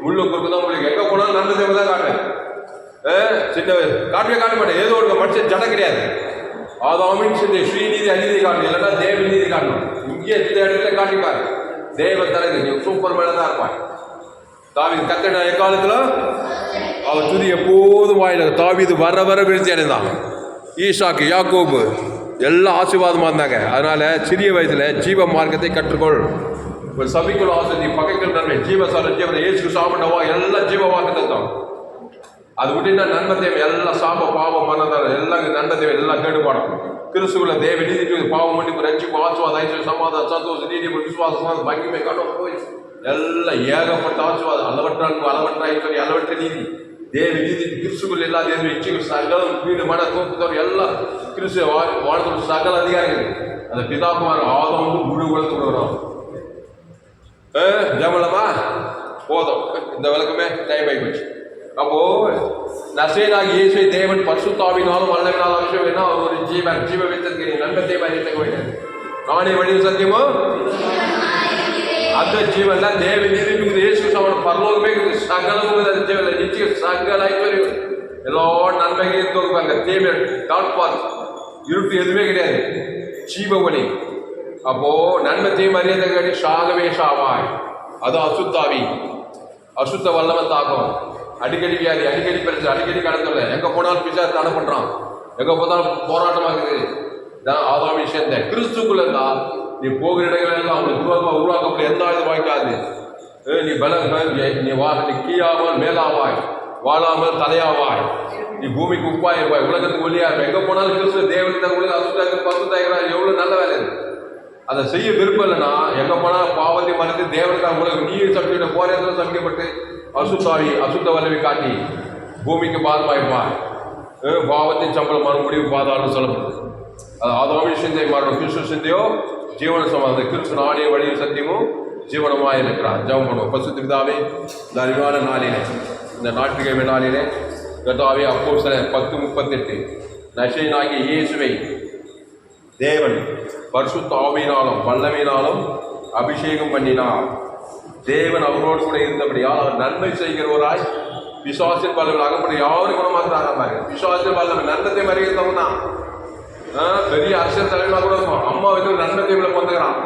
உள்ள கொடுக்க தான் உங்களுக்கு எங்க போனாலும் நண்பத்தேவ தான் காட்டுறேன். சின்ன காட்டவே காட்ட மாட்டேன். ஏதோ ஒரு மனுஷன் ஜட கிடையாது. ஆதாமின் சிந்தை ஸ்ரீநீதி அநீதி காட்டணும், இல்லைன்னா தேவ நீதி காட்டணும். இங்கே இந்த இடத்துல காட்டிப்பாரு தேவ தலைவர் சூப்பர் மேல தான் இருப்பார். தாவீது கத்தன எக்காலத்துல அவர் துதி எப்போதும் வாயில. தாவீது வர வர விழுத்தி அடைந்தான். ஈசாக்கு, யாக்கோபு எல்லாம் ஆசீர்வாதமா இருந்தாங்க. அதனால சிறிய வயசுல ஜீவ மார்க்கத்தை கற்றுக்கொள். ஒரு சபைக்குள் ஆசை, பகைக்குள் நன்மை, ஜீவசார ஜீவனை இயேசு சாப்பிட்டவா எல்லாம் ஜீவ வாக்கு தான். அது விட்டுனா நன்மத்தேவை எல்லாம் சாப பாவம் மனதார எல்லாம் நன்மத்தேவை எல்லாம் கேடுபாடும். கிறிஸ்துக்குள்ள தேவ நீதி பாவம் மன்னிப்பு ரட்சிப்பு ஆசீர்வாதம் ஐஸ்வர்யம் சமாதானம் சந்தோஷம் நீதி விசுவாசம் பங்கிமை காட்டும் போய் எல்லாம் ஏகப்பட்ட ஆசீர்வாதம். அளவற்ற ஐஸ்வர்யம் அளவற்ற நீதி தேவ நீதி கிறிஸ்துக்குள்ள எல்லா தேவ இச்சைகள் சகலம் வீடு மன தோப்புத்தவர் எல்லாம் கிறிஸ்துவ வாழ்க்கை சகல அதிகாரிகள். அந்த பிதாகுமார் ஆதம் வந்து முழு உலகத்துக்கு வரும். ஜமலமா போதும், இந்த விளக்கமே டைம் ஆகி போச்சு. அப்போ நசரேயனாகிய இயேசுவை தேவன் பரிசுத்தாவினாலும் வல்லமையினாலும் அபிஷேகம் என்ன ஒரு ஜீவன் ஜீவ வைத்திருக்கிறேன் நன்மத்தை அறிவிக்க வேண்டும். நானே வழியும் சத்தியமோ அந்த ஜீவன்ல தேவ நீதி இயேசு அவன் பரலோகமே சகலமும் அந்த ஜீவன்ல நிச்சயம் சகல ஐஸ்வர்யம் எல்லா நன்மைகளையும் தோற்பாங்க. தேவை டாட்பார் இருட்டு எதுவுமே கிடையாது, ஜீவ ஒளி. அப்போ நன்மத்தையும் அறியதை சாகவே சாவாய். அது அசுத்தாவி, அசுத்த வல்லவன் தாக்கம், அடிக்கடி வியாதி, அடிக்கடி பிரச்சனை, அடிக்கடி கடந்துள்ள, எங்க போனாலும் பிசா தடை பண்றான், எங்க போனாலும் போராட்டமாக இருக்குது. ஆதாம் விஷயத்த கிறிஸ்துக்குள்ள இருந்தா நீ போகிற இடங்கள் எல்லாம் அவனுக்கு உருவாக்கப்பட எந்த ஆயுதம் வாய்க்காது. நீ நீ கீழாமல் மேலாவாய், வாழாமல் தலையாவாய், நீ பூமிக்கு உப்பாயிருவாய், உலகத்துக்கு ஒளியாயிருவாய். எங்க போனாலும் கிறிஸ்துவ தேவனுக்கு உலக அசுத்தாங்க 10,000 எவ்வளவு நல்ல வேலை இருக்கு. அதை செய்ய விருப்பம் இல்லைன்னா எங்க போனாலும் பாவத்தை மறந்து தேவனுக்காக உலகம் நீர் சமைக்கிட்ட போராட்டத்தில் சமைக்கப்பட்டு அசுத்தாவி அசுத்த வல்லமை காட்டி பூமிக்கு பாதமாயிருப்பார். பாவத்தின் சம்பளம் மறுபடியும் பாதாளம் சொல்லப்படுது. அது ஆதாமின் சிந்தை மாறணும், கிறிஸ்து சிந்தையோ ஜீவன சமாதானம். கிறிஸ்து நானே வழியில் சத்தியமும் ஜீவனமாக இருக்கிறார். ஜெபம் பண்ணுவோம். பரிசுத்த பிதாவே, இந்த அறிவான நாளிலே, இந்த ஞாயிற்றுக்கிழமை நாளிலே கர்த்தாவே அப்போஸ்தலர் 10:38 நசரேயனாகிய இயேசுவை தேவன் பரிசுத்த ஆவியினாலும் வல்லமையினாலும் அபிஷேகம் பண்ணினார். தேவன் அவரோடு கூட இருந்தபடியால் அவர் நன்மை செய்கிறவராய் விசுவாசின் பல்லவன் அகப்படி யாரும் குணமாக்குறாங்க. விசுவாசின் பல்லவன் நன்மத்தை மறைகிறவன் தான். பெரிய அரசியல் தலைவனா கூட இருக்கும். அம்மா வந்து நன்மை தீவில வந்துக்கிறான்.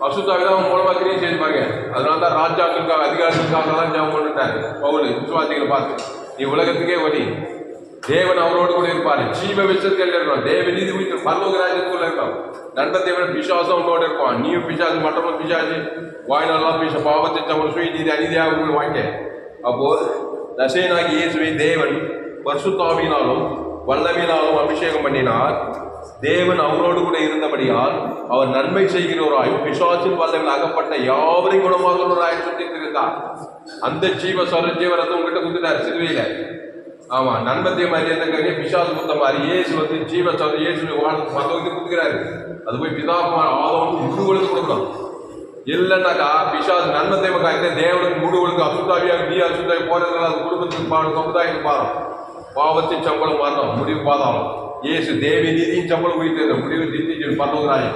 அசுத்தாவிதான் அவன் மூலமா கிரியை செய்வாங்க. அதனால தான் ராஜாக்களுக்காக அதிகாரிகளுக்காகலாம் ஜெபம் பண்ணிட்டாரு பவுல் விசுவாசிகளை பார்த்து. நீ உலகத்துக்கே வழி, தேவன் அவரோடு கூட இருப்பாரு. ஜீவ விஷயத்தில் இருக்கணும், தேவ நீதி குறித்து பரலோக ராஜ்யத்துக்குள்ள இருக்கும். நண்ப தேவன் பிசாசும் அவனோட இருப்பான். நீயும் பிசாசு, மற்றவங்க பிசாசு, வாய்நாளெல்லாம் பிச பாவத்தை தவறு சுய நீதி அநீதியாக வாங்க. அப்போ நசேனாகி இயேசுவை தேவன் பரிசுத்தாவியினாலும் வல்லமையினாலும் அபிஷேகம் பண்ணினார். தேவன் அவரோடு கூட இருந்தபடியால் அவர் நன்மை செய்கிறவராய் பிசாசின் வல்லமையில் அகப்பட்ட யாவரையும் குணமாகிறவராய் சுற்றி இருந்தார். அந்த ஜீவ ஜீவரத்தை உங்ககிட்ட குத்துட்டார் சிலுவையில. ஆமா, நன்மத்திய மாதிரி இருந்த பிசாசு குத்த மாதிரி இயேசு வந்து ஜீவ இயேசு மற்றவங்க குத்துக்கிறாரு. அது போய் பிதாகுமார் ஆதவன் முழு ஒழுங்கு கொடுக்கணும். இல்லைன்னாக்கா பிசாசு நன்மத்தை காய்க்க தேவனுக்கு முழு ஒழுங்கு அசுத்தாவியாக நீ அசுத்தாவி போறதுனால அது குடும்பத்துக்கு பாடும், சமுதாயத்துக்கு பாடும். பாவத்தின் சம்பளம் மரணம், முடிவு பாதாளம். இயேசு தேவி நீதியின் சம்பளம் உயிர்த்த முடிவு திட்டி பரலோகராய்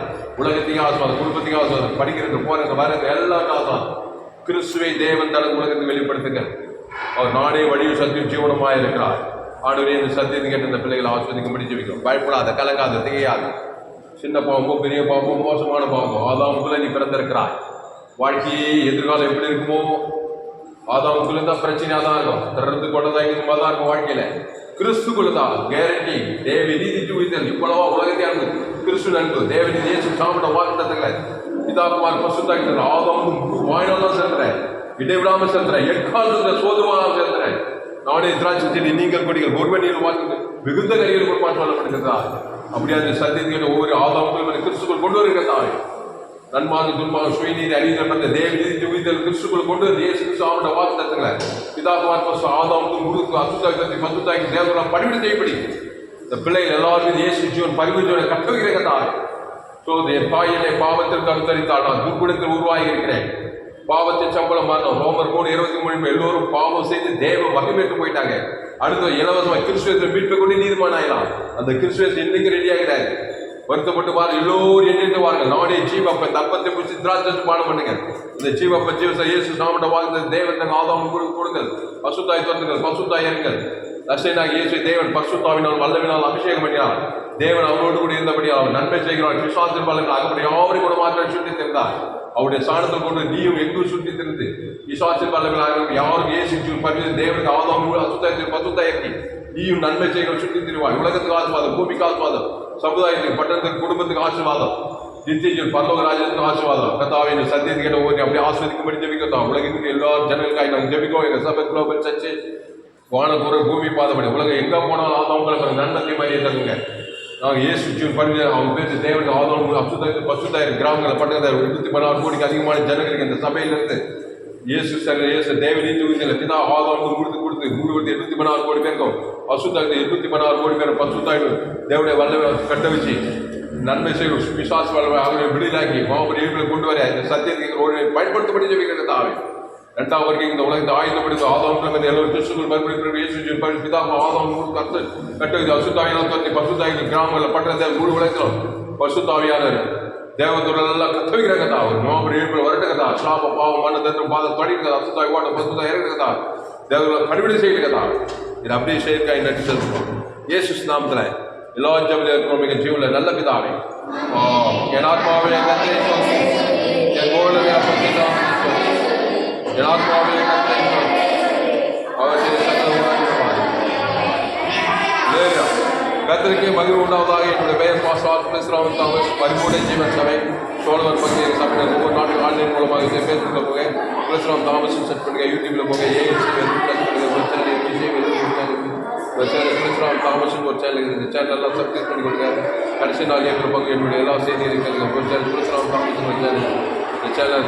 உலகத்தையும் ஆசுவாதம், குடும்பத்தையும் ஆசுவாதம், படிக்கிறது போறது வரது எல்லாருக்கும் ஆசுவாதம். கிறிஸ்துவை தேவன் தனது உலகத்தை வெளிப்படுத்துங்க. அவர் நானே வழியும் சத்தியம் ஜீவனமாக இருக்கிறார். ஆண்டவரே இந்த சத்தியத்தை கேட்டு இந்த பிள்ளைகளை ஆஸ்வதிக்க முடிச்சு வைக்கும். பயப்படாத, கலங்காத, திகையாது. சின்ன பாவமோ பெரிய பாவமோ மோசமான பாவமோ ஆதாமுக்குள்ள நீ பிறந்திருக்கிறாய். வாழ்க்கையே எதிர்காலம் எப்படி இருக்குமோ ஆதாமுக்குள்ள தான் பிரச்சனையாக தான் இருக்கும். திறந்து கொண்டதான் இதுமா தான் இருக்கும். வாழ்க்கையில கிறிஸ்துக்குள்ளதான் கேரண்டி. தேவ நீதி ஜீவித்தல் இவ்வளவா உலகத்தையா இருக்கு. கிறிஸ்து நண்பு தேவ நீதி இயேசு சாப்பிட வாக்குத்தத்தங்களை பிதாகுமார் பசுத்தாக்கிற ஆதாமும் வாயினால்தான் செலுத்துறேன், இடைவிடாம செலுத்துறேன், எக்காலத்துல சோதமாக செலுத்துறேன். நானே திராட்சை செடி நீங்கள் கொடிகள் ஒருவனியில் வாக்கு மிகுந்த கரிகள் கொடுப்பான் சொல்லப்படுகிறதா. அப்படியே அந்த சத்தியத்தை ஒவ்வொரு ஆதாமுக்கும் கிறிஸ்துக்குள் கொண்டு வருகிறதா. நன்மாக துன்பாக சுயநீதி அணிந்த தேவ நீதி ஜீவித்தல் கிறிஸ்துக்குள் கொண்டு வந்து இயேசு கிறிஸ்து ஆவட வாக்குத்தத்தங்களை பிதாகுமார் பசு ஆதாமுக்கு முழுக்கு அசுத்தாக்கத்தை பசுத்தாக்கி தேவர்களால் பணிவிட செய்யப்படி இந்த பிள்ளைகள் எல்லாரும் இயேசு ஜீவன் பரிவுஜீவனை கட்டுகிறதா. ஸோ என் தாயினை பாவத்திற்கு அனுசரித்தால் நான் துர்குணத்தில் உருவாகி இருக்கிறேன். பாவத்தின் சம்பளம் மரணம். ரோமர் 3:23 எல்லோரும் பாவம் செய்து தேவ வகைமேற்று போயிட்டாங்க. அடுத்த இலவசமாக கிறிஸ்துவத்தை மீட்பை கொண்டு நீதிமான் ஆகலாம். அந்த கிறிஸ்துவத்தை இன்னைக்கு ரெடி ஆகிறாரு. வருத்தப்பட்டு வாரு எல்லோரும் எண்ணிட்டு வாருங்கள். நானே ஜீவப்ப தப்பத்தை பிடிச்சி திராட்சை பானம் பண்ணுங்க. இந்த ஜீவப்ப ஜீவ இயேசு சாமிட்ட வாழ்ந்த தேவன் ஆதாம் கொடுங்கள். பசுத்தாய் தோன்றுங்கள், பசுத்தாய் இருங்கள். நசேனாகிய இயேசு தேவன் பரிசுத்தாவினால் வல்லமையினால் அபிஷேகம் பண்ணினார். தேவன் அவரோடு கூட இருந்தபடியால் அவர் நன்மை செய்கிறார். விசுவாசத்தின் பலன்கள் அகப்படி யாவரையும் கூட மாற்ற சுற்றி திறந்தார். அவருடைய சாணத்தை கொண்டு நீயும் எங்கும் சுற்றி திருந்து விசுவாசத்தின் பலன்கள் யாரும் இயேசு தேவனுக்கு ஆதாம் அசுத்தாயத்தில் பசுத்தாயக்கி நீயும் நன்மை செய்கிற சுற்றி திருவாய். உலகத்துக்கு ஆசீர்வாதம், பூமிக்கு ஆசீர்வாதம், சமுதாயத்துக்கு, பட்டணத்துக்கு, குடும்பத்துக்கு ஆசீர்வாதம், நித்திய பரலோக ராஜ்யத்துக்கு ஆசீர்வாதம். கர்த்தாவே இந்த சத்தியத்தை கேட்ட ஓடி அப்படியே ஆஸ்வதிக்கும்படி ஜெபிக்கத்தா. உலகத்துக்கு எல்லா ஜனங்களுக்காக நாங்கள் ஜெபிக்கோம். எங்கள் சபை குளோபல் சர்ச்சு வானபுர பூமி பாதப்படி உலகம் எங்கே போனாலும் ஆதாமுங்களுக்கு நன்மை மாதிரியே தருங்க. நாங்கள் இயேசு ஜீவன் பண்ணி அவங்க பேசி தேவனுக்கு ஆதாம் அசுத்தாயிரம் பசுத்தாயிரம் கிராமங்களை பட்டணத்தாயிரம் 216 கோடிக்கு அதிகமான ஜனங்களுக்கு இந்த சபையிலிருந்து இயேசு தேவ நீதி பிதா ஆதாம் கொடுத்து 816 கோடி பேருக்கும் அசுத்தாயிரத்து 816 கோடி பேரும் பசுத்தாயிரம் தேவனுடைய வல்லமை கட்ட வச்சு நன்மை செய்யும் விசுவாச வல்லமை அவர்களை விடுதலாக்கி மாபெரும் எழுப்பில் கொண்டு வர இந்த சத்தியத்தை பயன்படுத்தப்படி ஜெபிக்கிறது தாவே. ரெண்டாவது வரைக்கும் இந்த உலகத்தை ஆயுதப்படுத்த ஆதாம் எல்லோரும் கிறிஸ்துக்குள் மறுபடியும் இயேசு பிதா ஆதாம் கத்து கட்டது அசுத்தாவியான கத்தி பசுத்தாயிரம் கிராமங்களில் பட்டணத்தை முழு உலகத்திலும் பசுத்தாவியானவர் தேவதூரில் எல்லாம் கத்த வைக்கிற கதா. ஒரு மாபெரும் எழுப்பில் வரட்டு கதா. சாப பாவம் மண்ண தட்டு பாதம் படிக்கிறதா. அசுத்தாய் ஓட்ட பசுத்தாய் இறக்குறதா. தேவர்கள் கடுபிடி செய்கிறதா. இது அப்படியே செயற்காய் நட்டு செலுத்துவோம். இயேசு நாமத்தில் எல்லா ஜபத்தில் இருக்கிறோம். மிக ஜீவனில் நல்ல பிதாவே என் ஆத்மாவே என் கோவிலுக்கு என் ஆத்மாவே கத்திரிக்கை மகிழ்வு உண்டாவதாக. என்னுடைய பெயர் பாஸ்டர் கிறிஸ்துராமன் தாமஸ், பரிபூர்ண ஜீவன் சபை சோழவர் பகுதியில் சபையில் ஒவ்வொரு நாட்டு ஆன்லைன் மூலமாக ஃபேஸ்புக்கில் போக கிறிஸ்துராம் தாமஸ் செட் பண்ணுங்க. யூடியூப்ல போக ஏஎஸ்சி கிறிஸ்துராம் தாமஸ் ஒரு சேனல் இந்த சேனல்லாம் சப்ஸ்கிரைப் பண்ணி கொடுங்க. கடைசி நாள் ஏற்ற பங்கு என்னுடைய எல்லா செய்திகளுக்கு ஒரு சேனல் கிறிஸ்துராம் தாமஸ் ஒரு சேனல் இந்த சேனல்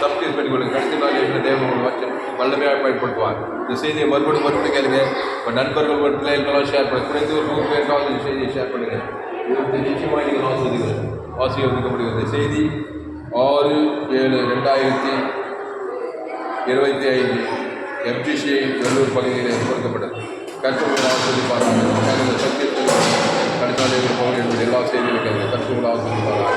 சப்ஸ்கிரைப் பண்ணி கொடுங்க. கடைசி நாள் ஏற்ற தேவன் வச்சு வல்லமையாக பயன்படுத்துவார். இந்த செய்தியை மறுபடியும் கேளுங்க. இப்போ நண்பர்கள் ஒரு பிள்ளைகளுக்கெல்லாம் ஷேர் பண்ணுங்க. குறைந்து ஒரு 100 பேருக்காவது இந்த செய்தியை ஷேர் பண்ணுங்க. நிச்சயமாக நீங்கள் ஆசீர்வதிக்க முடியும். இந்த செய்தி 6/7/2025 FGCI வெள்ளூர் பகுதியில் கொடுக்கப்பட்டது. கற்றுக்கொள்ள ஆஸ்வதிப்பார்கள். சத்தியத்தில் கடிதாலே போக என்னுடைய எல்லா செய்திகளுக்கு கற்றுக்கொள்ள ஆஸ்வதிப்பார்கள்.